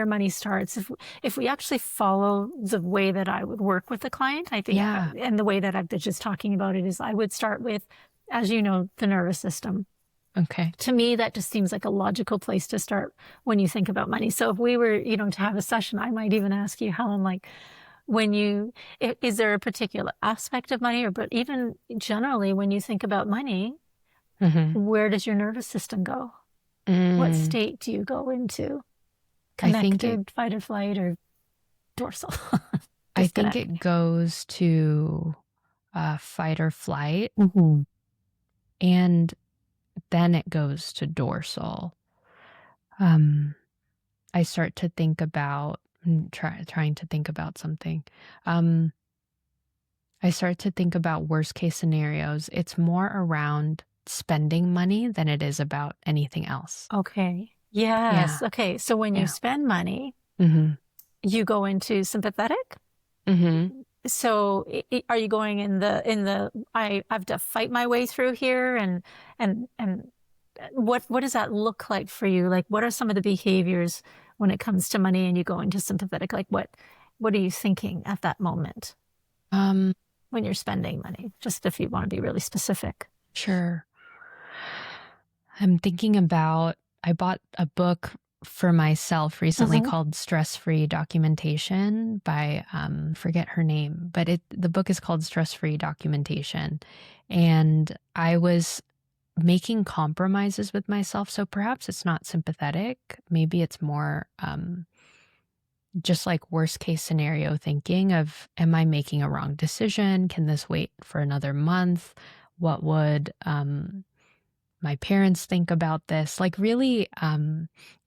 money starts. If we actually follow the way that I would work with the client, I think,
Yeah.
and the way that I've been just talking about it is I would start with, as you know, the nervous system.
Okay.
To me, that just seems like a logical place to start when you think about money. So if we were, to have a session, I might even ask you, Helen, like, when is there a particular aspect of money, or but even generally when you think about money,
Hmm.
where does your nervous system go? What
Mm.
state do you go into?
I think it
Connected, fight or flight, or dorsal?
I think
Disconnect.
it goes to fight or flight,
Hmm.
and then it goes to dorsal. Um, I start to think about trying to think about something. Um, I start to think about worst case scenarios. It's more around spending money than it is about anything else.
Okay.
Yeah.
Yes. Okay. So when you
Yeah.
spend money,
Mm-hmm.
you go into sympathetic.
Mm-hmm.
So are you going in the I have to fight my way through here, and what does that look like for you? Like, what are some of the behaviors when it comes to money and you go into sympathetic? Like, what are you thinking at that moment
Um,
when you're spending money? Just if you want to be really specific.
sure. I'm thinking about, I bought a book for myself recently
Hmm.
called Stress Free Documentation by forget her name, but the book is called Stress Free Documentation. And I was making compromises with myself. So perhaps it's not sympathetic. Maybe it's more just like worst case scenario thinking of, am I making a wrong decision? Can this wait for another month? What would my parents think about this? Like really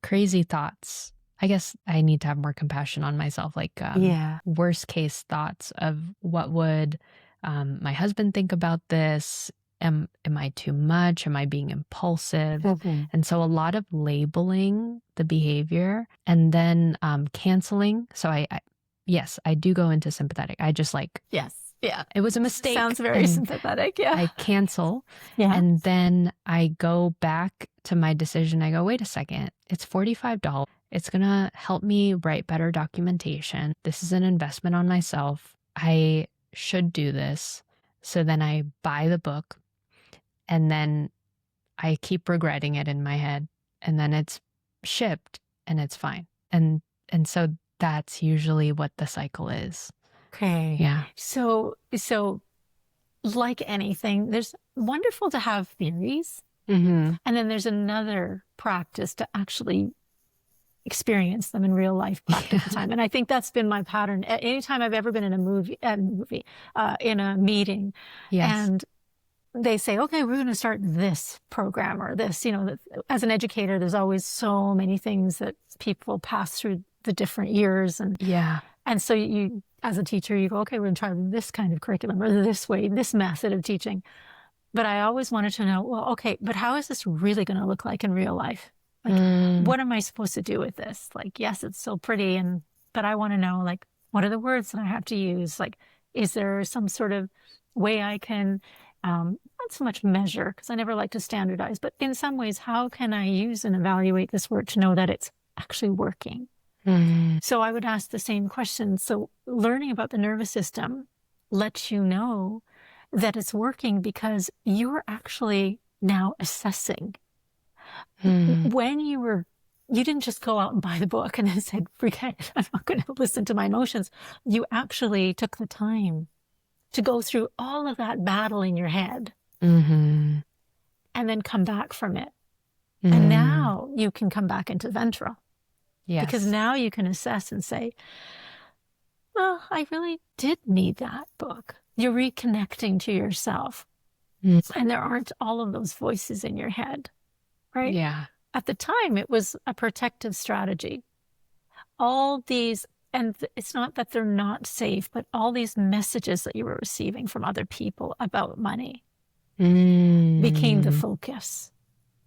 crazy thoughts. I guess I need to have more compassion on myself, like
Yeah.
worst case thoughts of what would my husband think about this? Am I too much? Am I being impulsive?
Hmm.
And so a lot of labeling the behavior and then canceling. So yes, I do go into sympathetic. I just like,
Yes. Yeah.
it was a
Sounds
mistake.
very
And
sympathetic. Yeah.
I cancel.
Yeah.
And then I go back to my decision. I go, wait a second, it's $45. It's going to help me write better documentation. This is an investment on myself. I should do this. So then I buy the book, and then I keep regretting it in my head, and then it's shipped and it's fine. And so that's usually what the cycle is.
Okay.
Yeah.
So like anything, there's wonderful to have theories,
Mm-hmm.
and then there's another practice to actually experience them in real life practical
Yeah.
time. And I think that's been my pattern. Anytime I've ever been in in a meeting,
Yes.
and they say, okay, we're going to start this program or this, as an educator, there's always so many things that people pass through the different years.
Yeah.
And so as a teacher, you go, okay, we're going to try this kind of curriculum or this way, this method of teaching. But I always wanted to know, well, okay, but how is this really going to look like in real life? Like, what am I supposed to do with this? Like, yes, it's so pretty, but I want to know, like, what are the words that I have to use? Like, is there some sort of way I can, not so much measure, because I never like to standardize, but in some ways, how can I use and evaluate this word to know that it's actually working? So I would ask the same question. So learning about the nervous system lets you know that it's working because you're actually now assessing. When you didn't just go out and buy the book and then said, forget it, I'm not going to listen to my emotions. You actually took the time to go through all of that battle in your head and then come back from it. And now you can come back into ventral.
Yes.
Because now you can assess and say, well, I really did need that book. You're reconnecting to yourself. And there aren't all of those voices in your head, right?
Yeah.
At the time, it was a protective strategy. All these, and it's not that they're not safe, but all these messages that you were receiving from other people about money became the focus.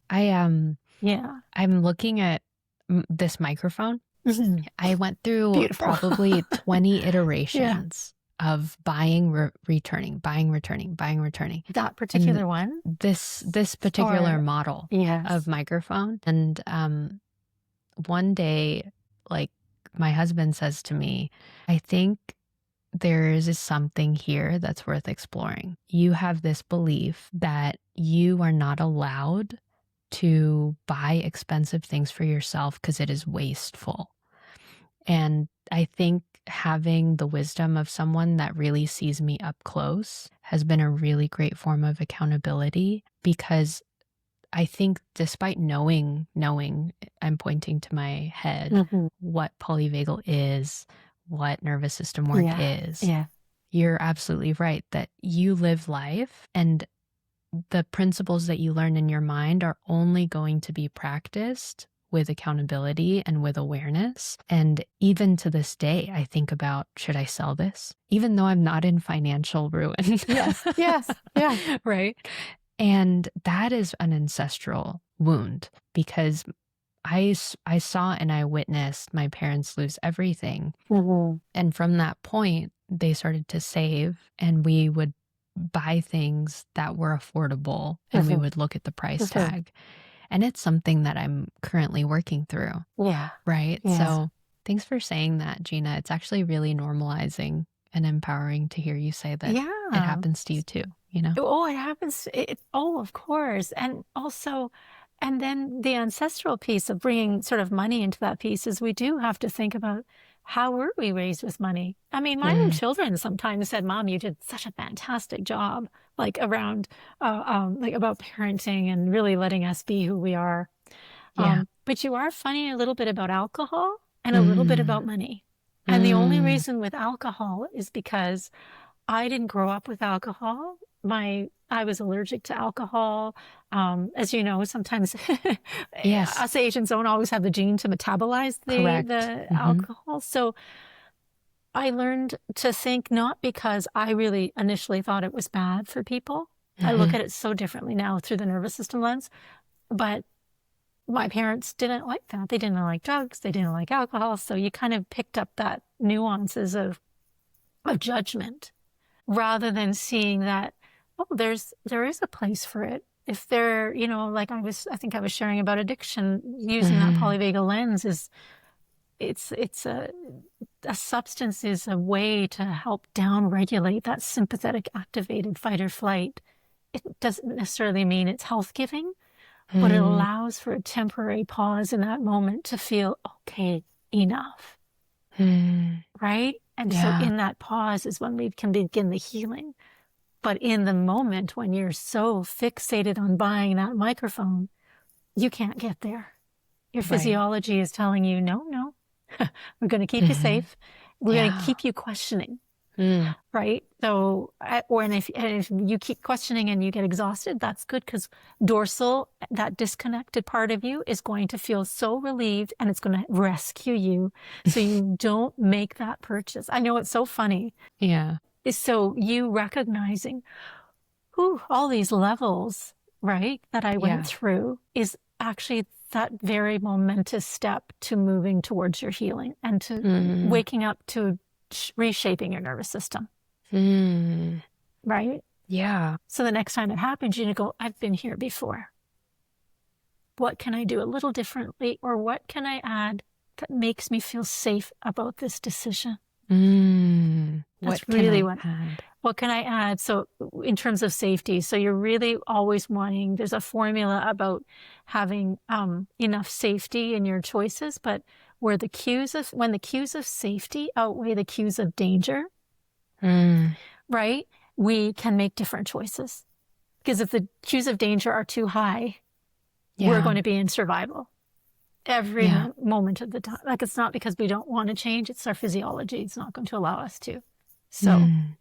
I'm
Yeah.
looking at this microphone. I went through
Beautiful.
probably 20 iterations of buying, returning, buying, returning, buying, returning.
That particular one?
This particular model of microphone. And one day, like, my husband says to me, I think there is something here that's worth exploring. You have this belief that you are not allowed to buy expensive things for yourself because it is wasteful. And I think having the wisdom of someone that really sees me up close has been a really great form of accountability, because I think despite knowing, I'm pointing to my head, what polyvagal is, what nervous system work is, you're absolutely right that you live life, and the principles that you learn in your mind are only going to be practiced with accountability and with awareness. And even to this day, I think about, should I sell this? Even though I'm not in financial ruin.
Yes.
Right. And that is an ancestral wound, because I saw and I witnessed my parents lose everything. And from that point, they started to save, and we would buy things that were affordable, and we would look at the price tag. And it's something that I'm currently working through.
Yeah.
Right. Yeah. So thanks for saying that, Gina. It's actually really normalizing and empowering to hear you say that it happens to you too, you know?
Oh, it happens. Of course. And also, and then the ancestral piece of bringing sort of money into that piece is we do have to think about, how were we raised with money? I mean, my own children sometimes said, Mom, you did such a fantastic job, like around, like about parenting and really letting us be who we are. But you are funny a little bit about alcohol and a little bit about money. And the only reason with alcohol is because I didn't grow up with alcohol. I was allergic to alcohol. As you know, sometimes us Asians don't always have the gene to metabolize the alcohol. So I learned to think, not because I really initially thought it was bad for people. I look at it so differently now through the nervous system lens. But my parents didn't like that. They didn't like drugs. They didn't like alcohol. So you kind of picked up that nuances of judgment, rather than seeing that, there is a place for it. If they're, like I think I was sharing about addiction, using that polyvagal lens it's a substance is a way to help down-regulate that sympathetic activated fight or flight. It doesn't necessarily mean it's health-giving, but it allows for a temporary pause in that moment to feel, okay, enough. Right? And so in that pause is when we can begin the healing. But in the moment, when you're so fixated on buying that microphone, you can't get there. Your physiology is telling you, no, we're going to keep you safe. We're going to keep you questioning. Right? So, and if you keep questioning and you get exhausted, that's good, because dorsal, that disconnected part of you, is going to feel so relieved, and it's going to rescue you so you don't make that purchase. I know it's so funny.
Yeah.
So you recognizing, all these levels, right, that I went
Yeah.
through is actually that very momentous step to moving towards your healing and to
Mm.
waking up to reshaping your nervous system,
Mm.
right?
Yeah.
So the next time it happens, you're going to go, I've been here before. What can I do a little differently? Or what can I add that makes me feel safe about this decision?
What
That's
can
really
I add?
what can I add? So in terms of safety, so you're really always wanting, there's a formula about having enough safety in your choices, but when the cues of safety outweigh the cues of danger,
Mm.
right, we can make different choices. Because if the cues of danger are too high, we're
Yeah.
going to be in survival every
Yeah.
moment of the time. Like, it's not because we don't want to change, it's our physiology. It's not going to allow us to. So,
Mm.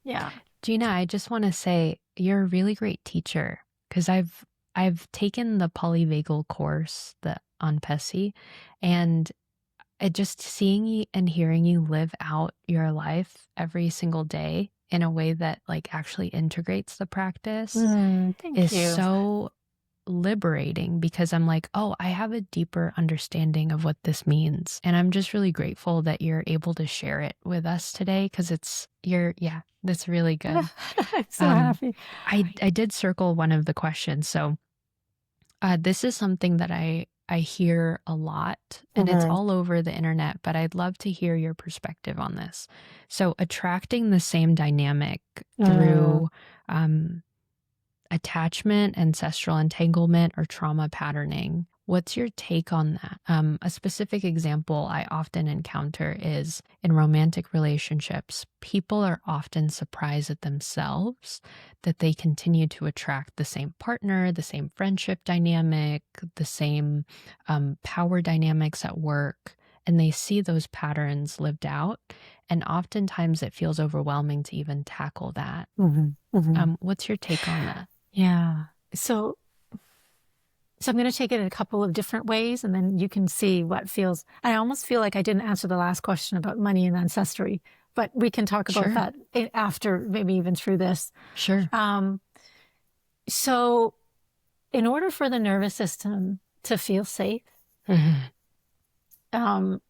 yeah.
Gina, I just want to say you're a really great teacher because I've taken the polyvagal course on PESI, and just seeing you and hearing you live out your life every single day in a way that like actually integrates the practice
Thank
is
you.
so liberating, because I'm like, oh, I have a deeper understanding of what this means. And I'm just really grateful that you're able to share it with us today, because that's really good.
I'm so happy.
I did circle one of the questions. So this is something that I hear a lot, and it's all over the internet, but I'd love to hear your perspective on this. So attracting the same dynamic through attachment, ancestral entanglement, or trauma patterning. What's your take on that? A specific example I often encounter is in romantic relationships, people are often surprised at themselves that they continue to attract the same partner, the same friendship dynamic, the same power dynamics at work, and they see those patterns lived out. And oftentimes it feels overwhelming to even tackle that. What's your take on that?
Yeah. So I'm going to take it in a couple of different ways, and then you can see what feels. I almost feel like I didn't answer the last question about money and ancestry, but we can talk about that after, maybe even through this.
Sure.
So in order for the nervous system to feel safe, it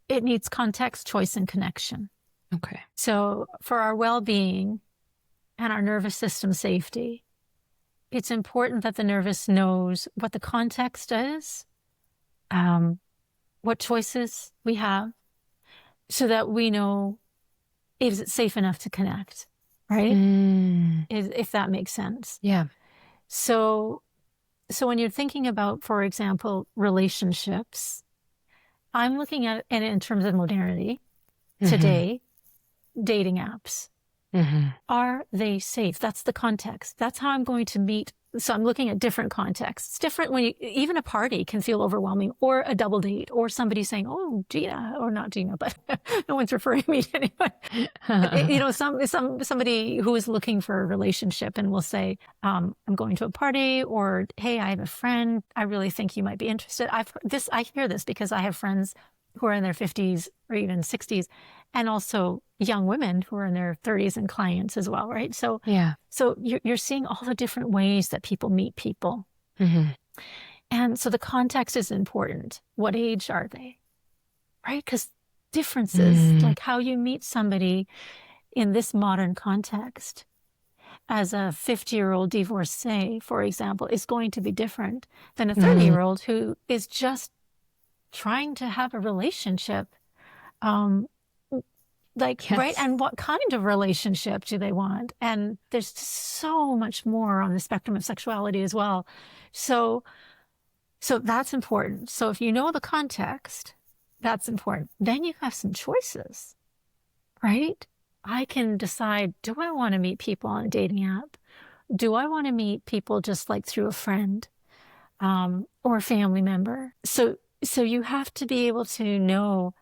needs context, choice, and connection.
Okay.
So for our well-being and our nervous system safety, it's important that the nervous knows what the context is, what choices we have, so that we know, is it safe enough to connect, right? If that makes sense.
Yeah.
So when you're thinking about, for example, relationships, I'm looking at it in terms of modernity. Today, dating apps. Are they safe? That's the context. That's how I'm going to meet. So I'm looking at different contexts. It's different when even a party can feel overwhelming, or a double date, or somebody saying, oh, Gina, or not Gina, but no one's referring me to anyone. Somebody who is looking for a relationship and will say, I'm going to a party, or, hey, I have a friend. I really think you might be interested. I hear this because I have friends who are in their 50s or even 60s, and also young women who are in their 30s and clients as well, right? So you're seeing all the different ways that people meet people. And so the context is important. What age are they, right? Because differences, like how you meet somebody in this modern context as a 50-year-old divorcee, for example, is going to be different than a 30-year-old who is just trying to have a relationship. Right? And what kind of relationship do they want? And there's just so much more on the spectrum of sexuality as well. So that's important. So if you know the context, that's important. Then you have some choices, right? I can decide, do I want to meet people on a dating app? Do I want to meet people just like through a friend, or a family member? So you have to be able to know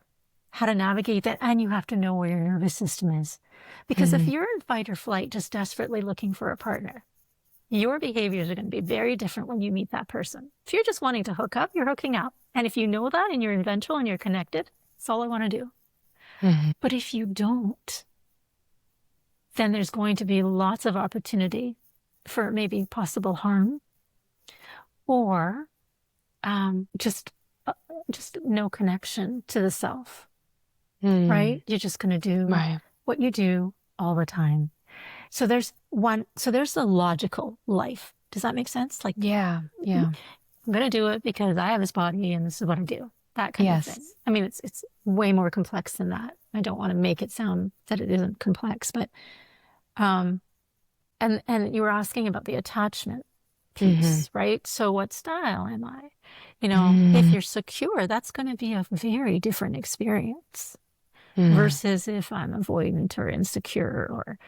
how to navigate that, and you have to know where your nervous system is. Because if you're in fight or flight, just desperately looking for a partner, your behaviors are going to be very different when you meet that person. If you're just wanting to hook up, you're hooking up. And if you know that and you're in ventral and you're connected, that's all I want to do. But if you don't, then there's going to be lots of opportunity for maybe possible harm, or just no connection to the self, right? You're just going to do what you do all the time. So there's the logical life. Does that make sense? Like,
Yeah.
I'm going to do it because I have this body and this is what I do. That kind of thing. I mean, it's way more complex than that. I don't want to make it sound that it isn't complex, but and you were asking about the attachment piece, right? So what style am I? If you're secure, that's going to be a very different experience versus if I'm avoidant or insecure or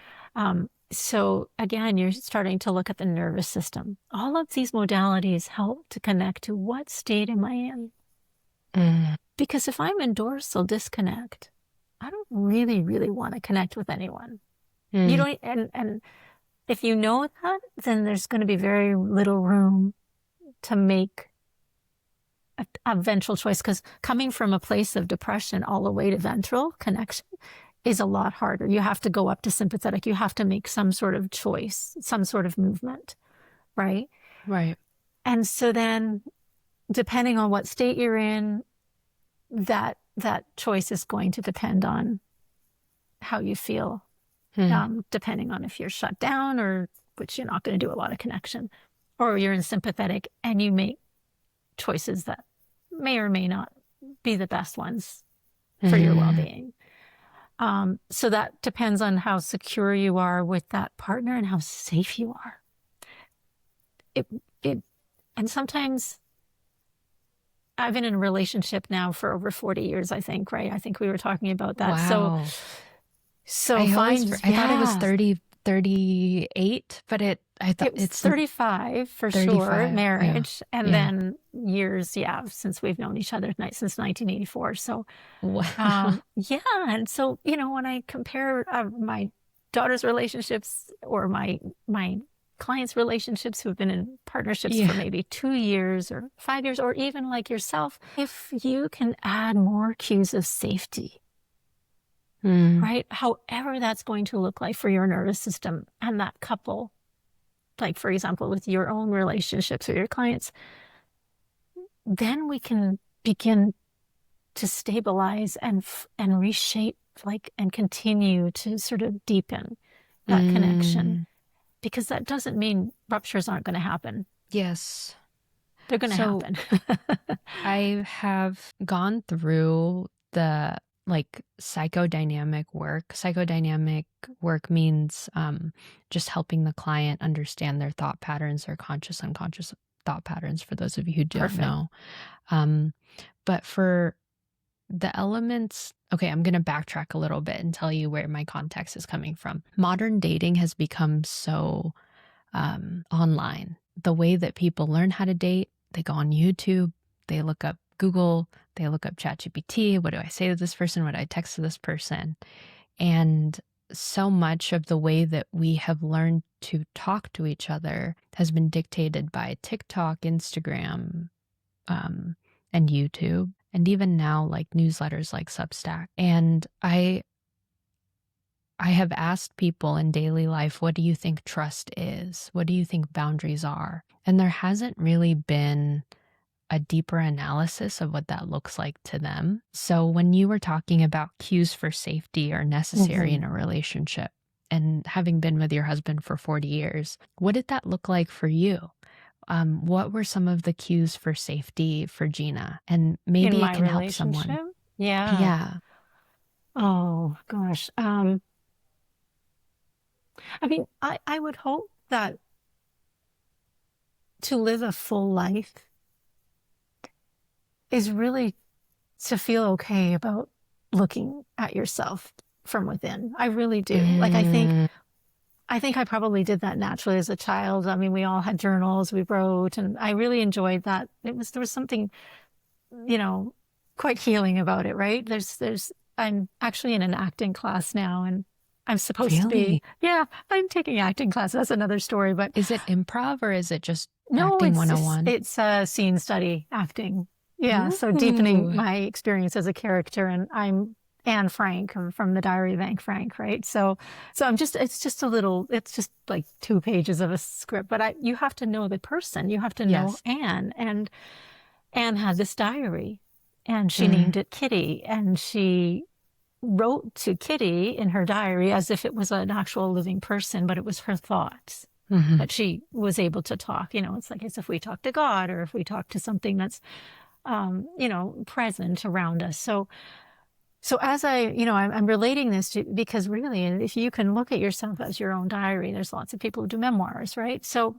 so again, you're starting to look at the nervous system. All of these modalities help to connect to what state am I in? Because if I'm in dorsal disconnect, I don't really, really want to connect with anyone. You don't, and if you know that, then there's going to be very little room to make a ventral choice, because coming from a place of depression all the way to ventral connection is a lot harder. You have to go up to sympathetic. You have to make some sort of choice, some sort of movement, right?
Right.
And so then, depending on what state you're in, that choice is going to depend on how you feel, depending on if you're shut down, or which you're not going to do a lot of connection, or you're in sympathetic and you make choices that may or may not be the best ones for your well-being. So that depends on how secure you are with that partner and how safe you are. And sometimes I've been in a relationship now for over 40 years, I think, right? I think we were talking about that.
Wow.
So
I thought it was 38, but I thought
it's 35 for 35, sure, marriage. And then years, since we've known each other since 1984. So,
wow.
And so, when I compare my daughter's relationships or my clients' relationships who have been in partnerships for maybe 2 years or 5 years, or even like yourself, if you can add more cues of safety, right? However that's going to look like for your nervous system and that couple, like, for example, with your own relationships or your clients, then we can begin to stabilize and reshape, and continue to sort of deepen that connection. Because that doesn't mean ruptures aren't going to happen.
Yes.
They're going to happen.
I have gone through the psychodynamic work. Psychodynamic work means just helping the client understand their thought patterns, their conscious, unconscious thought patterns, for those of you who don't know. But for the elements, okay, I'm going to backtrack a little bit and tell you where my context is coming from. Modern dating has become so online. The way that people learn how to date, they go on YouTube, they look up Google, they look up ChatGPT. What do I say to this person? What do I text to this person? And so much of the way that we have learned to talk to each other has been dictated by TikTok, Instagram, and YouTube, and even now like newsletters like Substack. And I have asked people in daily life, what do you think trust is? What do you think boundaries are? And there hasn't really been a deeper analysis of what that looks like to them. So when you were talking about cues for safety are necessary in a relationship, and having been with your husband for 40 years, what did that look like for you? What were some of the cues for safety for Gina? And maybe it can help someone.
Yeah. Oh, gosh. I mean, I would hope that to live a full life is really to feel okay about looking at yourself from within. I really do. Like, I think I probably did that naturally as a child. I mean, we all had journals, we wrote, and I really enjoyed that. There was something, quite healing about it, right? I'm actually in an acting class now, and I'm supposed to be. Yeah, I'm taking acting class. That's another story, but.
Is it improv or is it just
no,
acting 101?
It's scene study acting. Yeah, so deepening my experience as a character, and I'm Anne Frank from the Diary of Anne Frank, right? So it's just like 2 pages of a script, but you have to know the person. You have to know
Yes.
Anne, and Anne had this diary, and she
Mm.
named it Kitty, and she wrote to Kitty in her diary as if it was an actual living person, but it was her thoughts
Hmm.
that she was able to talk. It's like as if we talk to God, or if we talk to something that's, present around us. So as I'm relating this to, because really, if you can look at yourself as your own diary, there's lots of people who do memoirs, right? So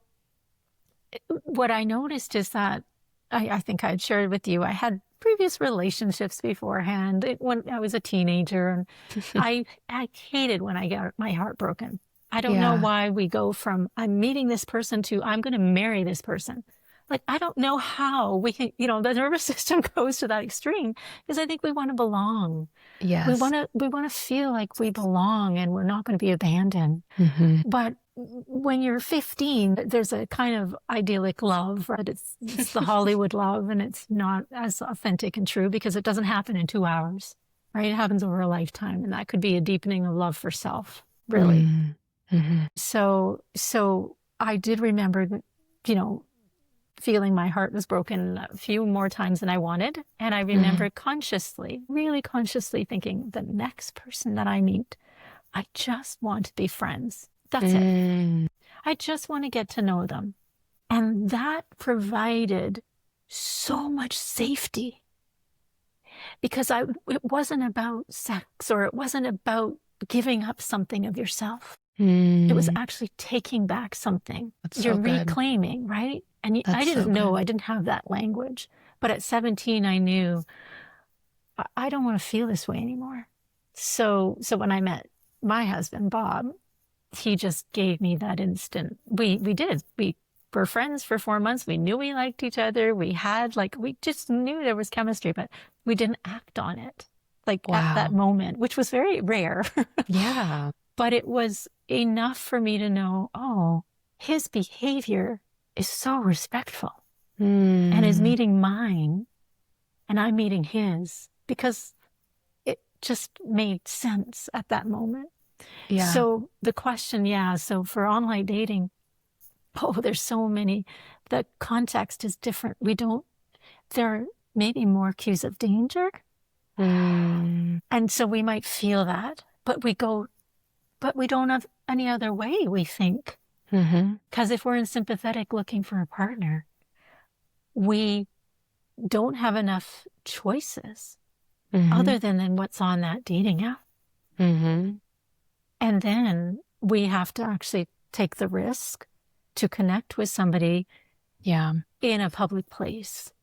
what I noticed is that I think I had shared with you, I had previous relationships beforehand when I was a teenager, and I hated when I got my heart broken. I don't know
Yeah.
why we go from I'm meeting this person to I'm going to marry this person. Like, I don't know how we can, the nervous system goes to that extreme, because I think we want to belong. We
Yes.
want to feel like we belong and we're not going to be abandoned.
Hmm.
But when you're 15, there's a kind of idyllic love, right? It's the Hollywood love, and it's not as authentic and true because it doesn't happen in 2 hours, right? It happens over a lifetime, and that could be a deepening of love for self, really.
Mm-hmm.
So I did remember that, you know, feeling my heart was broken a few more times than I wanted. And I remember consciously, really consciously thinking, the next person that I meet, I just want to be friends. That's it.
Mm.
I just want to get to know them. And that provided so much safety, because it wasn't about sex, or it wasn't about giving up something of yourself. It was
Mm.
actually taking back something.
That's
You're
so good.
reclaiming, right? And I
That's
didn't
so
know,
good.
I didn't have that language. But at 17, I knew I don't want to feel this way anymore. So when I met my husband, Bob, he just gave me that instant. We were friends for 4 months. We knew we liked each other. We just knew there was chemistry, but we didn't act on it like at that
Wow.
moment, which was very rare.
Yeah.
But it was enough for me to know, oh, his behavior is so respectful and is
Mm.
meeting mine, and I'm meeting his, because it just made sense at that moment.
Yeah.
So the question, yeah, so for online dating, oh, there's so many, the context is different. There are maybe more cues of danger.
Mm.
And so we might feel that, but we don't have any other way, we think.
Mm-hmm.
Because if we're in sympathetic looking for a partner, we don't have enough choices
Mm-hmm.
other than what's on that dating app.
Mm-hmm.
And then we have to actually take the risk to connect with somebody
Yeah.
in a public place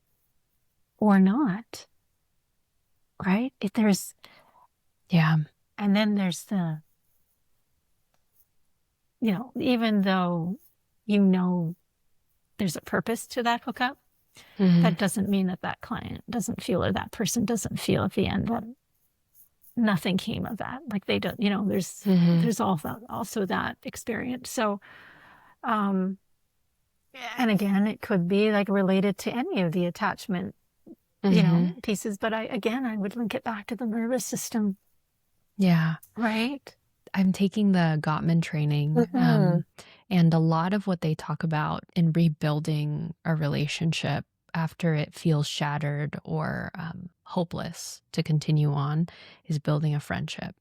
or not, right?
Yeah.
And then there's even though there's a purpose to that hookup,
Mm-hmm.
that doesn't mean that client doesn't feel, or that person doesn't feel at the end that nothing came of that. Like, they don't,
Mm-hmm.
there's also that experience. So, and again, it could be like related to any of the attachment,
Mm-hmm.
pieces. But I would link it back to the nervous system,
Yeah.
right?
I'm taking the Gottman training, and a lot of what they talk about in rebuilding a relationship after it feels shattered or hopeless to continue on is building a friendship.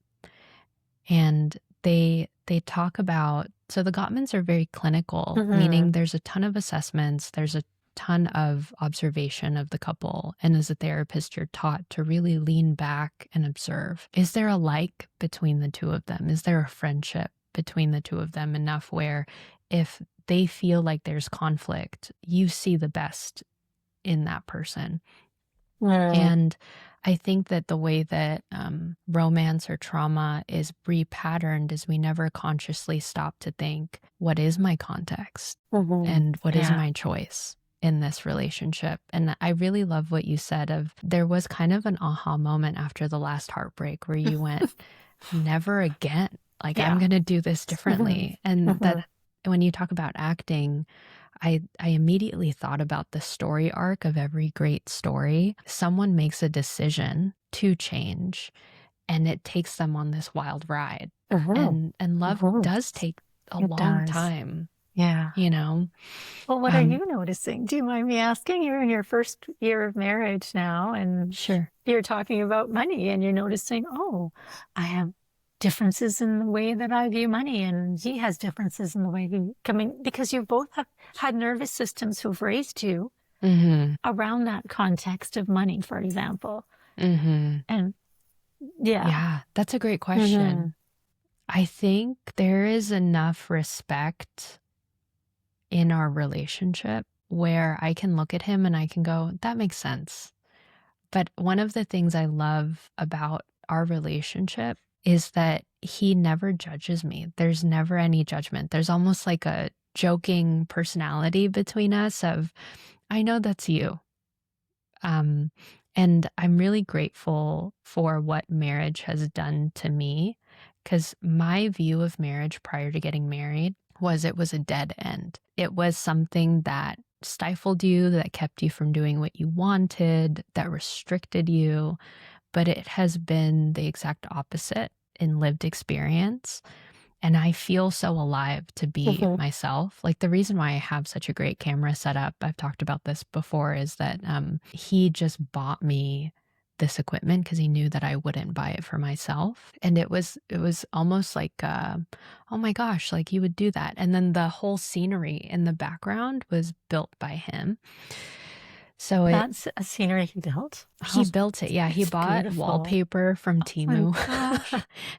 And they talk about, so the Gottmans are very clinical, meaning there's a ton of assessments, there's a ton of observation of the couple, and as a therapist you're taught to really lean back and observe. Is there a like between the two of them? Is there a friendship between the two of them enough where if they feel like there's conflict, you see the best in that person? And I think that the way that romance or trauma is repatterned is we never consciously stop to think, what is my context and what is my choice in this relationship? And I really love what you said of, there was kind of an aha moment after the last heartbreak where you went, never again. Like, I'm going to do this differently. And that when you talk about acting, I immediately thought about the story arc of every great story. Someone makes a decision to change, and it takes them on this wild ride.
Mhm.
And love
Mhm.
does take a
It
long
does.
time,
Yeah.
you know?
Well, what are
Um,
you noticing? Do you mind me asking? You're in your first year of marriage now, and
sure.
you're talking about money, and you're noticing, oh, I have differences in the way that I view money, and he has differences in the way he coming because you both have had nervous systems who've raised you
Mhm.
around that context of money, for example.
Mhm.
And yeah.
Yeah, that's a great
Hmm.
question. I think there is enough respect in our relationship where I can look at him and I can go, that makes sense. But one of the things I love about our relationship is that he never judges me. There's never any judgment. There's almost like a joking personality between us of, I know that's you. Um, and I'm really grateful for what marriage has done to me because my view of marriage prior to getting married was it was a dead end. It was something that stifled you, that kept you from doing what you wanted, that restricted you. But it has been the exact opposite in lived experience. And I feel so alive to be
Hmm.
myself. Like the reason why I have such a great camera setup, I've talked about this before, is that he just bought me this equipment because he knew that I wouldn't buy it for myself. And it was almost like, oh my gosh, like you would do that. And then the whole scenery in the background was built by him. So
That's a scenery he built.
he
Oh,
built it. Yeah, he
it's
bought
beautiful.
wallpaper from
Oh my
Temu.
gosh.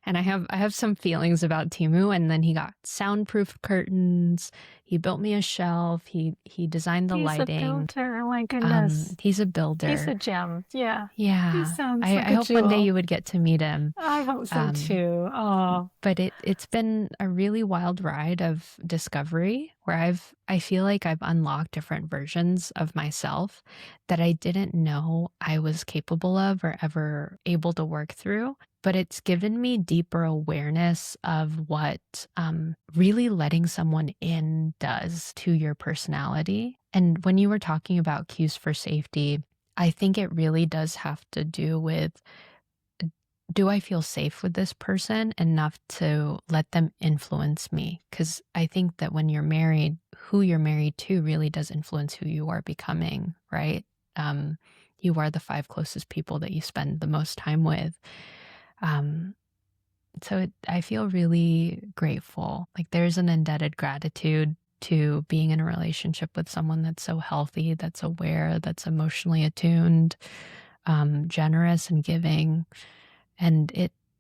And I have some feelings about Temu, and then he got soundproof curtains. He built me a shelf. He designed the
He's a
lighting.
builder. Oh my goodness.
He's a
He's a
builder.
gem. Yeah. He
Yeah.
sounds
I
like a
hope one day
jewel.
you would get to meet him.
I hope so
Um
too. Oh,
but it's been a really wild ride of discovery where I feel like I've unlocked different versions of myself that I didn't know I was capable of or ever able to work through. But it's given me deeper awareness of what really letting someone in does to your personality. And when you were talking about cues for safety, I think it really does have to do with, do I feel safe with this person enough to let them influence me? Because I think that when you're married, who you're married to really does influence who you are becoming, right? Um, you are the five closest people that you spend the most time with. Um, I feel really grateful. Like there's an indebted gratitude to being in a relationship with someone that's so healthy, that's aware, that's emotionally attuned, generous and giving. And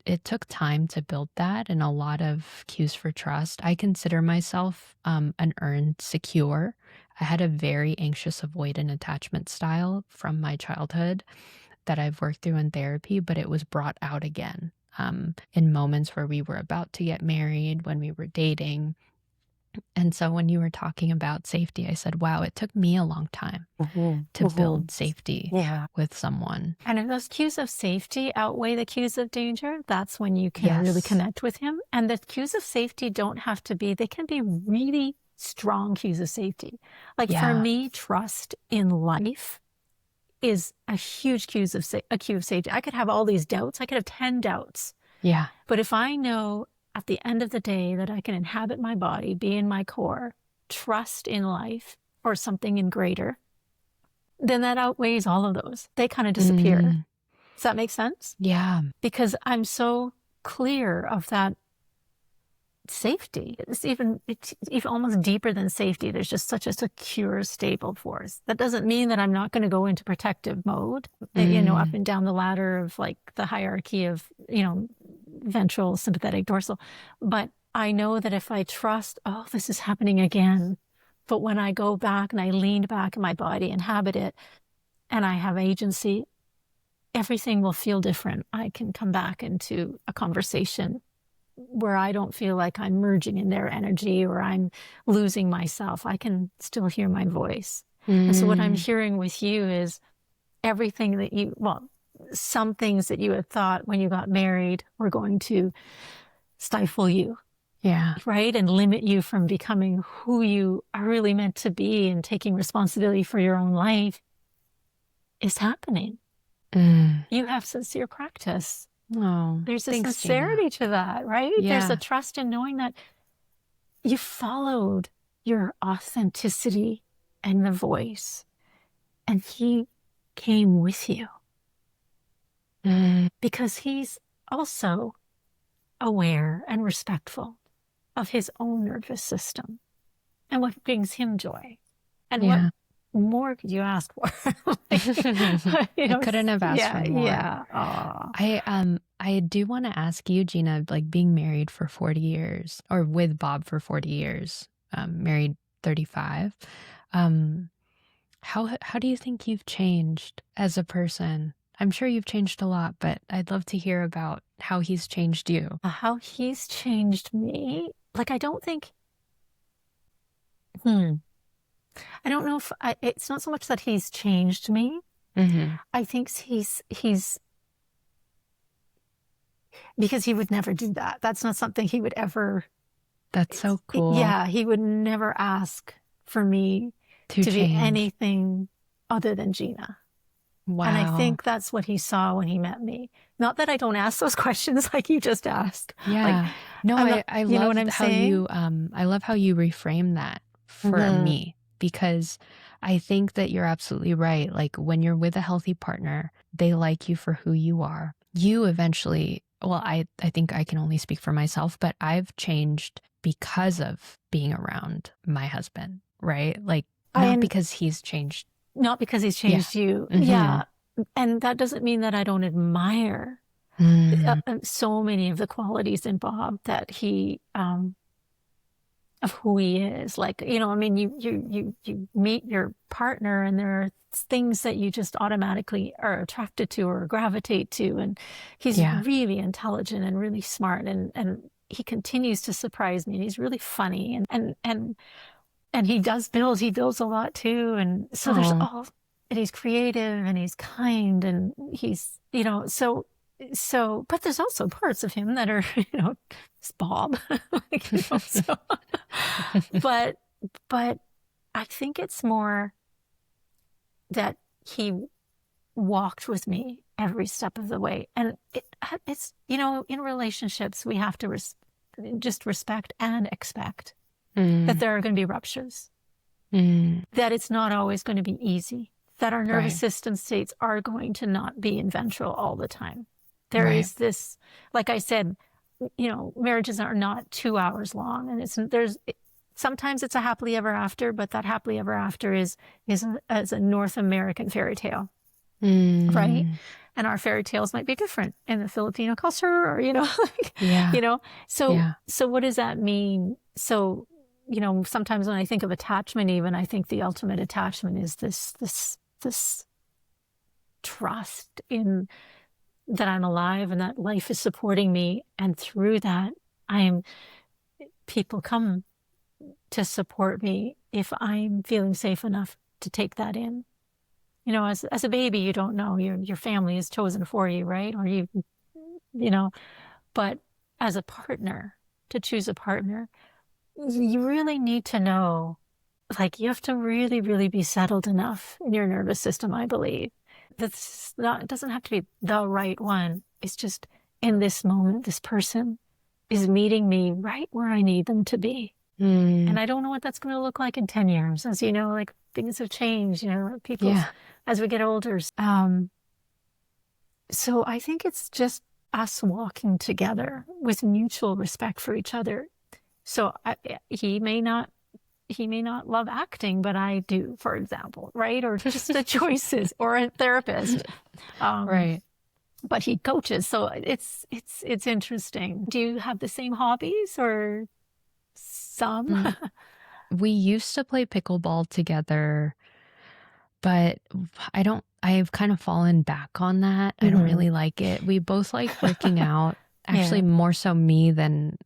it took time to build that and a lot of cues for trust. I consider myself an earned secure. I had a very anxious avoidant attachment style from my childhood that I've worked through in therapy, but it was brought out again in moments where we were about to get married, when we were dating. And so when you were talking about safety, I said, wow, it took me a long time
mhm,
to
mhm.
build safety
Yeah.
with someone.
And if those cues of safety outweigh the cues of danger, that's when you can really
Yes.
connect with him. And the cues of safety don't have to be, they can be really strong cues of safety. Like for
Yeah.
me, trust in life is a huge a cue of safety. I could have all these doubts. I could have 10 doubts.
Yeah.
But if I know at the end of the day that I can inhabit my body, be in my core, trust in life or something in greater, then that outweighs all of those. They kind of disappear.
Mm,
Does that make sense?
yeah.
Because I'm so clear of that safety. It's even almost deeper than safety. There's just such a secure, stable force. That doesn't mean that I'm not going to go into protective mode, up
Mm,
and down the ladder of like the hierarchy of, ventral, sympathetic, dorsal. But I know that if I trust, oh, this is happening again. But when I go back and I lean back in my body, inhabit it, and I have agency, everything will feel different. I can come back into a conversation where I don't feel like I'm merging in their energy or I'm losing myself. I can still hear my voice. And so what I'm
mm,
hearing with you is everything that some things that you had thought when you got married were going to stifle you,
yeah.
right? And limit you from becoming who you are really meant to be and taking responsibility for your own life is happening.
Mm,
You have sincere practice.
Oh,
There's a
thanks, Gina.
sincerity to that, right? There's a
Yeah.
trust in knowing that you followed your authenticity and the voice, and he came with you
Mm,
because he's also aware and respectful of his own nervous system and what brings him joy. And what
yeah.
more could you ask for?
I couldn't have asked for
Yeah,
more.
yeah. Aw.
I do want to ask you, Gina, like being married for 40 years or with Bob for 40 years, married 35. Um, how do you think you've changed as a person? I'm sure you've changed a lot, but I'd love to hear about how he's changed you.
How he's changed me. Like, I don't think, hmm, I don't know if it's not so much that he's changed me.
Hmm.
I think he's because he would never do that. That's not something he would ever,
That's so cool
yeah, he would never ask for me
to
to be
change.
anything other than Gina. And I
Wow.
think that's what he saw when he met me. Not that I don't ask those questions like you just asked. Like,
Yeah. No,
I'm not,
I
you know what
love
I'm
how
saying?
I love how you reframe that for
Mm-hmm.
me because I think that you're absolutely right. Like when you're with a healthy partner, they like you for who you are. You eventually, well, I think I can only speak for myself, but I've changed because of being around my husband, right? Like not
And
because he's changed.
not because he's
Yeah.
changed you.
Mm-hmm.
Yeah. And that doesn't mean that I don't admire
Mm,
so many of the qualities in Bob that of who he is. Like, I mean, you meet your partner and there are things that you just automatically are attracted to or gravitate to. And he's
yeah.
really intelligent and really smart and he continues to surprise me and he's really funny and he builds a lot too. And so there's
Oh.
all, and he's creative and he's kind and he's, but there's also parts of him that are, it's Bob, like, so, but, but I think it's more that he walked with me every step of the way. And it's, in relationships, we have to just respect and expect that
Mm,
there are going to be ruptures,
mm,
that it's not always going to be easy, that our nervous
right.
system states are going to not be in ventral all the time. There
Right.
is this, like I said, marriages are not 2 hours long, and sometimes it's a happily ever after, but that happily ever after is as a North American fairy tale, right?
Mm,
And our fairy tales might be different in the Filipino culture, or like,
yeah.
So
Yeah.
what does that mean? So sometimes when I think of attachment, even I think the ultimate attachment is this trust in that I'm alive and that life is supporting me, and through that, people come to support me if I'm feeling safe enough to take that in. As a baby, you don't know your family is chosen for you, right? Or you know, but as a partner, to choose a partner, you really need to know, like, you have to really, really be settled enough in your nervous system, I believe. It doesn't have to be the right one. It's just in this moment, this person is meeting me right where I need them to be. And
Mm,
I don't know what that's going to look like in 10 years. As you know, like things have changed,
yeah.
as we get older. So I think it's just us walking together with mutual respect for each other. So he may not love acting, but I do, for example, right? Or just the choices, or a therapist. Um,
Right.
but he coaches, so it's interesting. Do you have the same hobbies or some?
Mm, we used to play pickleball together, but I've kind of fallen back on that. I don't
Mhm.
really like it. We both like working out, actually
Yeah.
more so me than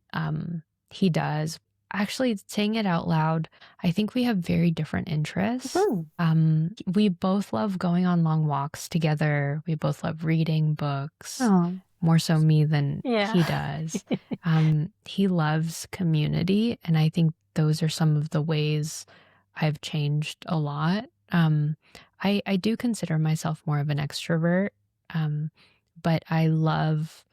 he does. Actually, saying it out loud, I think we have very different interests.
Hmm.
We both love going on long walks together. We both love reading books,
Oh,
more so me than
yeah.
he does. He loves community, and I think those are some of the ways I've changed a lot. I do consider myself more of an extrovert, but I love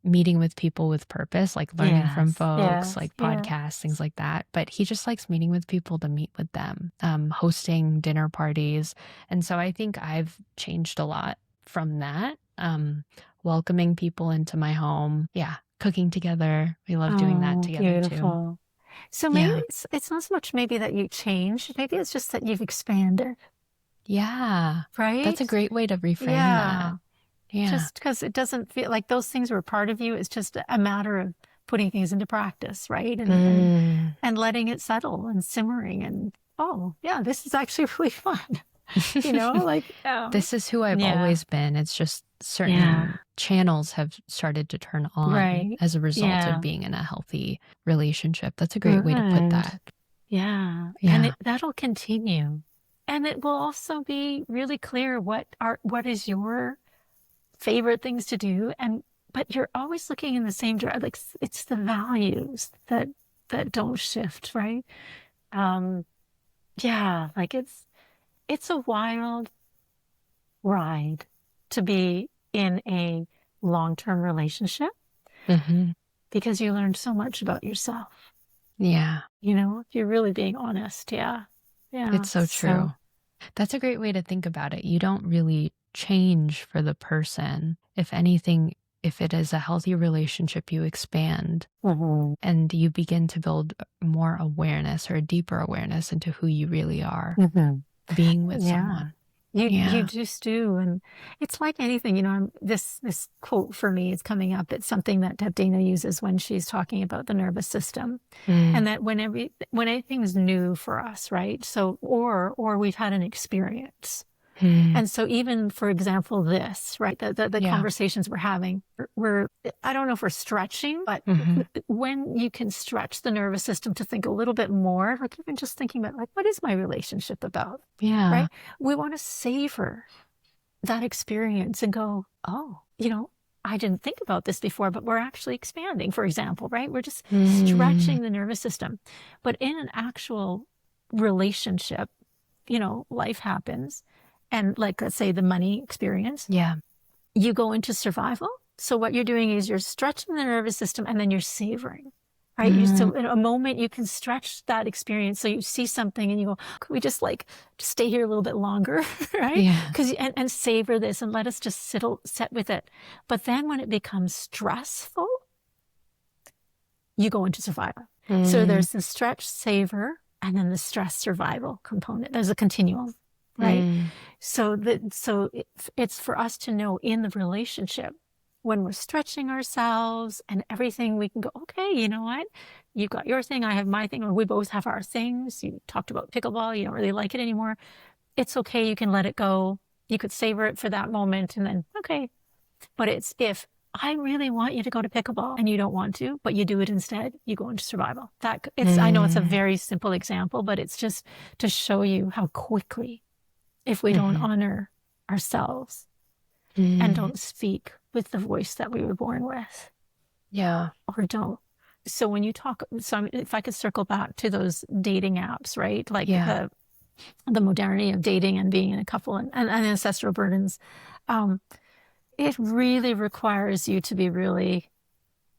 meeting with people with purpose, like learning from
Yes,
folks,
yes,
like
yes.
podcasts, things like that. But he just likes meeting with people to meet with them, hosting dinner parties. And so I think I've changed a lot from that. Welcoming people into my home. Yeah. Cooking together. We love doing that
Oh,
together too.
beautiful. So maybe
Yeah.
it's not so much maybe that you changed, maybe it's just that you've expanded,
Yeah. That's a
right?
great way to reframe that.
Yeah.
Yeah.
Just because it doesn't feel like those things were part of you. It's just a matter of putting things into practice, right?
Mm.
And letting it settle and simmering and, oh, yeah, this is actually really fun. Like,
This is who I've
yeah,
always been. It's just
yeah,
certain channels have started to turn on
right.
as a result of
Yeah,
being in a healthy relationship. That's a great way to put
good.
that.
Yeah. And
Yeah.
that'll continue. And it will also be really clear what is your favorite things to do. But you're always looking in the same direction. Like it's the values that don't shift, right? Um, yeah, like it's a wild ride to be in a long-term relationship
Hmm.
because you learn so much about yourself,
Yeah.
if you're really being honest. Yeah. Yeah.
It's so
So,
true. That's a great way to think about it. You don't really change for the person. If anything, if it is a healthy relationship, you expand
mhm,
and you begin to build more awareness or a deeper awareness into who you really are
mhm.
being with
Yeah.
someone.
You
Yeah.
just do. And it's like anything, this quote for me is coming up. It's something that Dana uses when she's talking about the nervous system. And
Mm.
that when anything's new for us, right? So or we've had an experience.
Mm.
And so even, for example, this, right, the
Yeah.
conversations we're having, I don't know if we're stretching, but
Hmm.
when you can stretch the nervous system to think a little bit more, like even just thinking about, like, what is my relationship about,
Yeah.
right? We want to savor that experience and go, oh, I didn't think about this before, but we're actually expanding, for example, right? We're just
Mm.
stretching the nervous system. But in an actual relationship, life happens. And like, let's say the money experience,
Yeah.
you go into survival. So what you're doing is you're stretching the nervous system and then you're savoring, right?
Mm.
So in a moment you can stretch that experience. So you see something and you go, could we just stay here a little bit longer, right?
Yeah.
And savor this and let us just sit with it. But then when it becomes stressful, you go into survival. So
Mm.
there's the stretch, savor, and then the stress survival component. There's a continuum, right?
Mm.
So it's for us to know in the relationship when we're stretching ourselves and everything, we can go, okay, you know what? You've got your thing, I have my thing, or we both have our things. You talked about pickleball, you don't really like it anymore. It's okay, you can let it go. You could savor it for that moment and then, okay. But it's if I really want you to go to pickleball and you don't want to, but you do it instead, you go into survival. I know it's a
Mm.
very simple example, but it's just to show you how quickly, if we don't
Hmm.
honor ourselves and
Mm.
don't speak with the voice that we were born with,
Yeah.
or don't. So when you talk, if I could circle back to those dating apps, right? Like
Yeah.
the modernity of dating and being in a couple and ancestral burdens, um, it really requires you to be really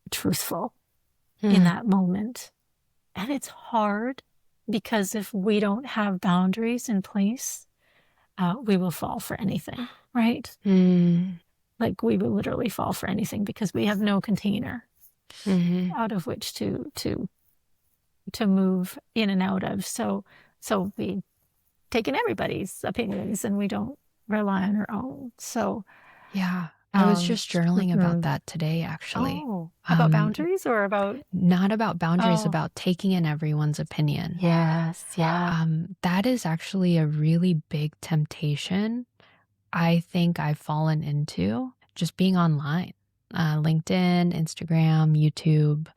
truthful in
Mm.
that moment. And it's hard because if we don't have boundaries in place, we will fall for anything, right?
Mm.
Like we will literally fall for anything because we have no container
Hmm.
out of which to move in and out of. So we take in everybody's opinions and we don't rely on our own. So
Yeah. I was
um
just journaling about
mhm.
that today, actually.
Oh, about
Um,
boundaries or about
Not about boundaries,
oh
about taking in everyone's opinion.
yes, yeah.
That is actually a really big temptation I think I've fallen into just being online, LinkedIn, Instagram, YouTube.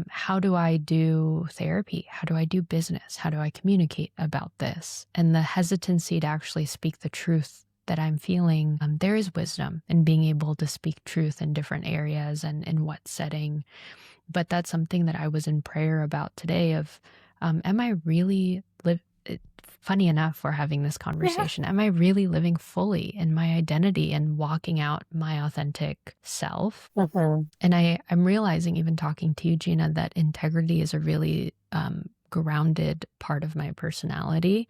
How do I do therapy? How do I do business? How do I communicate about this? And the hesitancy to actually speak the truth that I'm feeling. There is wisdom in being able to speak truth in different areas and in what setting. But that's something that I was in prayer about today of, am I really funny enough, we're having this conversation. Am I really living fully in my identity and walking out my authentic self?
Mm-hmm.
And I'm realizing, even talking to you, Gina, that integrity is a really grounded part of my personality.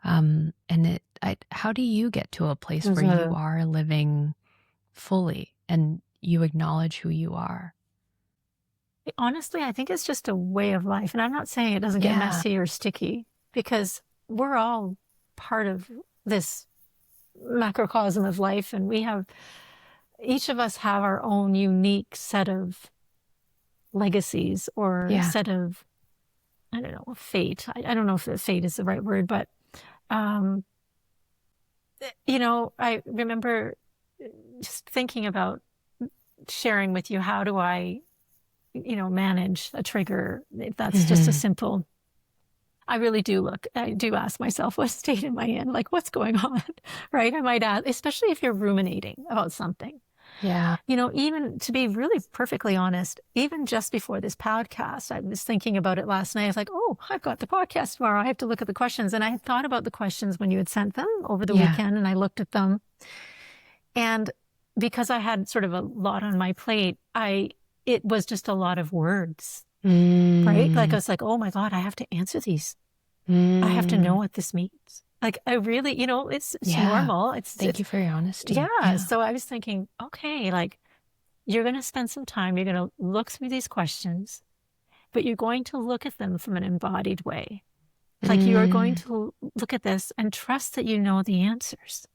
And how do you get to a place where you are living fully and you acknowledge who you are?
Honestly, I think it's just a way of life. And I'm not saying it doesn't get messy or sticky, because we're all part of this macrocosm of life. And each of us have our own unique set of legacies or set of, I don't know, fate. I don't know if fate is the right word, but, I remember just thinking about sharing with you, how do I manage a trigger? That's just a simple, I do ask myself, what state am I in? Like, what's going on? Right? I might ask, especially if you're ruminating about something.
Yeah.
Even to be really perfectly honest, even just before this podcast, I was thinking about it last night. I was like, oh, I've got the podcast tomorrow. I have to look at the questions. And I had thought about the questions when you had sent them over the weekend, and I looked at them. And because I had sort of a lot on my plate, it was just a lot of words, right? Like, I was like, oh my God, I have to answer these. I have to know what this means. Like, I really, it's normal.
Thank you for your honesty.
Yeah. So I was thinking, okay, like, you're going to spend some time, you're going to look through these questions, but you're going to look at them from an embodied way. Like, you are going to look at this and trust that you know the answers.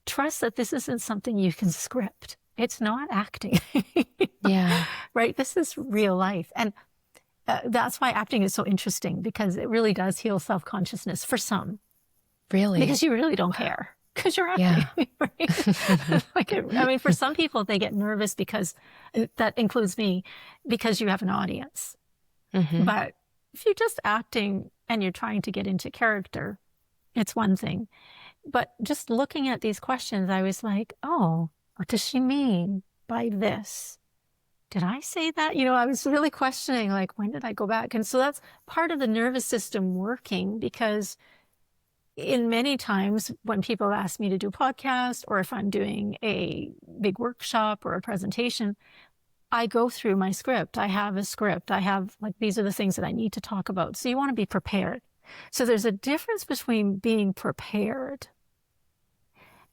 Trust that this isn't something you can script. It's not acting.
Yeah.
Right? This is real life. And that's why acting is so interesting, because it really does heal self-consciousness for some.
Really?
Because you really don't care, because you're acting. Yeah. Right? For some people, they get nervous, because that includes me, because you have an audience. Mm-hmm. But if you're just acting and you're trying to get into character, it's one thing. But just looking at these questions, I was like, oh, what does she mean by this? Did I say that? I was really questioning, like, when did I go back? And so that's part of the nervous system working, because in many times when people ask me to do a podcast, or if I'm doing a big workshop or a presentation, I go through my script. I have a script. I have, like, these are the things that I need to talk about. So you want to be prepared. So there's a difference between being prepared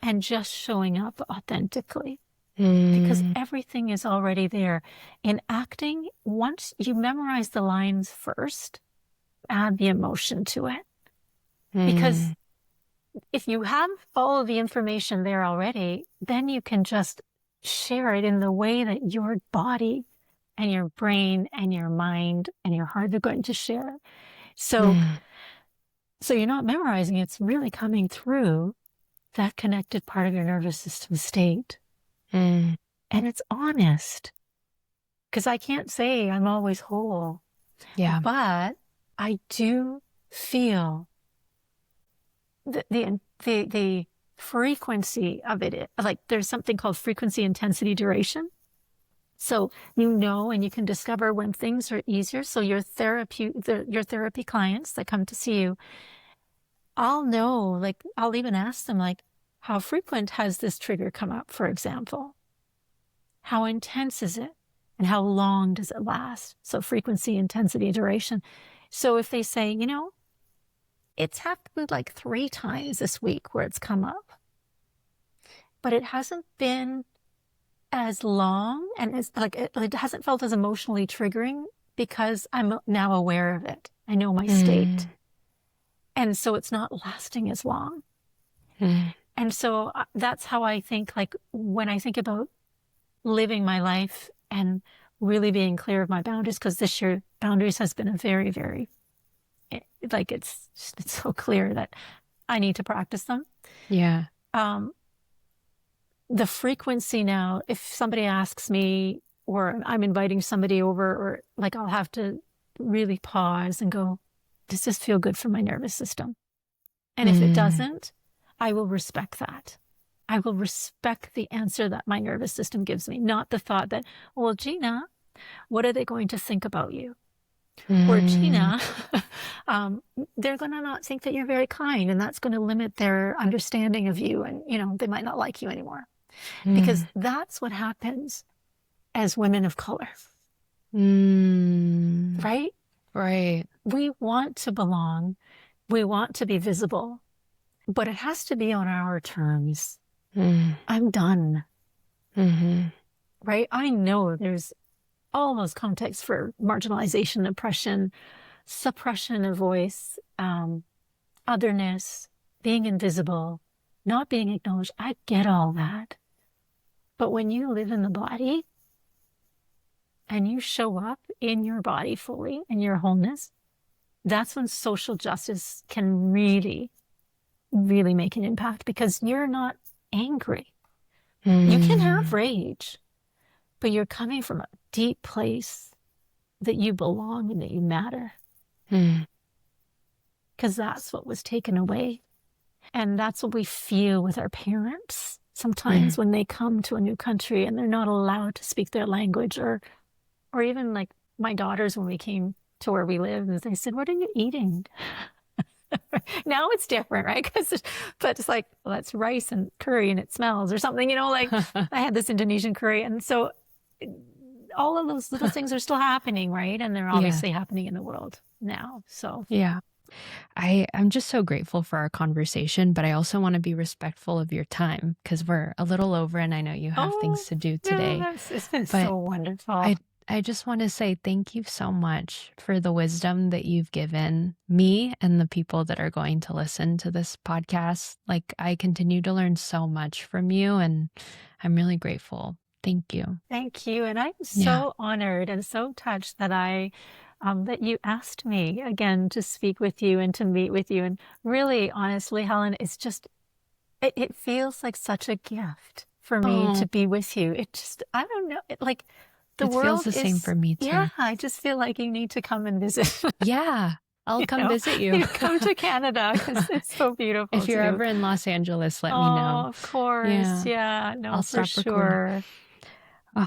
and just showing up authentically, because everything is already there. In acting, once you memorize the lines first, add the emotion to it. Because if you have all of the information there already, then you can just share it in the way that your body and your brain and your mind and your heart are going to share. So you're not memorizing, it's really coming through that connected part of your nervous system state. And it's honest, because I can't say I'm always whole. Yeah. But I do feel the frequency of it. Like, there's something called frequency, intensity, duration. So and you can discover when things are easier. So your therapy clients that come to see you, I'll know, like, I'll even ask them, like, how frequent has this trigger come up, for example? How intense is it? And how long does it last? So frequency, intensity, duration. So if they say, it's happened like 3 times this week where it's come up, but it hasn't been as long, and it's like, it hasn't felt as emotionally triggering, because I'm now aware of it. I know my state. And so it's not lasting as long. And so that's how I think, like, when I think about living my life and really being clear of my boundaries, because this year boundaries has been a very, very, like, it's so clear that I need to practice them. Yeah. The frequency now, if somebody asks me, or I'm inviting somebody over, or, like, I'll have to really pause and go, does this feel good for my nervous system? And if it doesn't, I will respect that. I will respect the answer that my nervous system gives me, not the thought that, well, Gina, what are they going to think about you? Or
Mm,
Gina, um, they're going to not think that you're very kind, and that's going to limit their understanding of you, and they might not like you anymore, because
mm,
that's what happens as women of color,
mm,
right?
right.
We want to belong, we want to be visible, but it has to be on our terms.
Mm,
I'm done,
mhm,
right? I know there's all those contexts for marginalization, oppression, suppression of voice, otherness, being invisible, not being acknowledged. I get all that. But when you live in the body and you show up in your body fully, in your wholeness, that's when social justice can really, really make an impact, because you're not angry. You can have
mm,
rage, but you're coming from a deep place that you belong and that you matter,
mm,
because that's what was taken away. And that's what we feel with our parents sometimes
mm.
when they come to a new country and they're not allowed to speak their language, or even like my daughters when we came to where we live, and they said, "What are you eating?" Now it's different, right? But it's like, well, that's rice and curry and it smells or something, like I had this Indonesian curry. And so all of those little things are still happening, right? And they're
Yeah,
obviously happening in the world now. So,
yeah. I'm just so grateful for our conversation, but I also want to be respectful of your time because we're a little over and I know you have
oh,
things to do
no,
today.
it's been
But
so wonderful.
I I just want to say thank you so much for the wisdom that you've given me and the people that are going to listen to this podcast. Like I continue to learn so much from you and I'm really grateful. Thank you.
Thank you. And I'm
Yeah.
so honored and so touched that you asked me again to speak with you and to meet with you. And really, honestly, Helen, it feels like such a gift for me to
Oh,
be with you. I don't know, like the
it feels
world
the same
is,
for me
yeah,
too.
I just feel like you need to come and visit.
Yeah. I'll
you
come
know,
visit you.
you come to Canada because it's so beautiful
If you're
too.
ever in Los Angeles, let me
Oh,
know.
of course.
Yeah.
Yeah,
I'll
no, for
stop recording.
sure.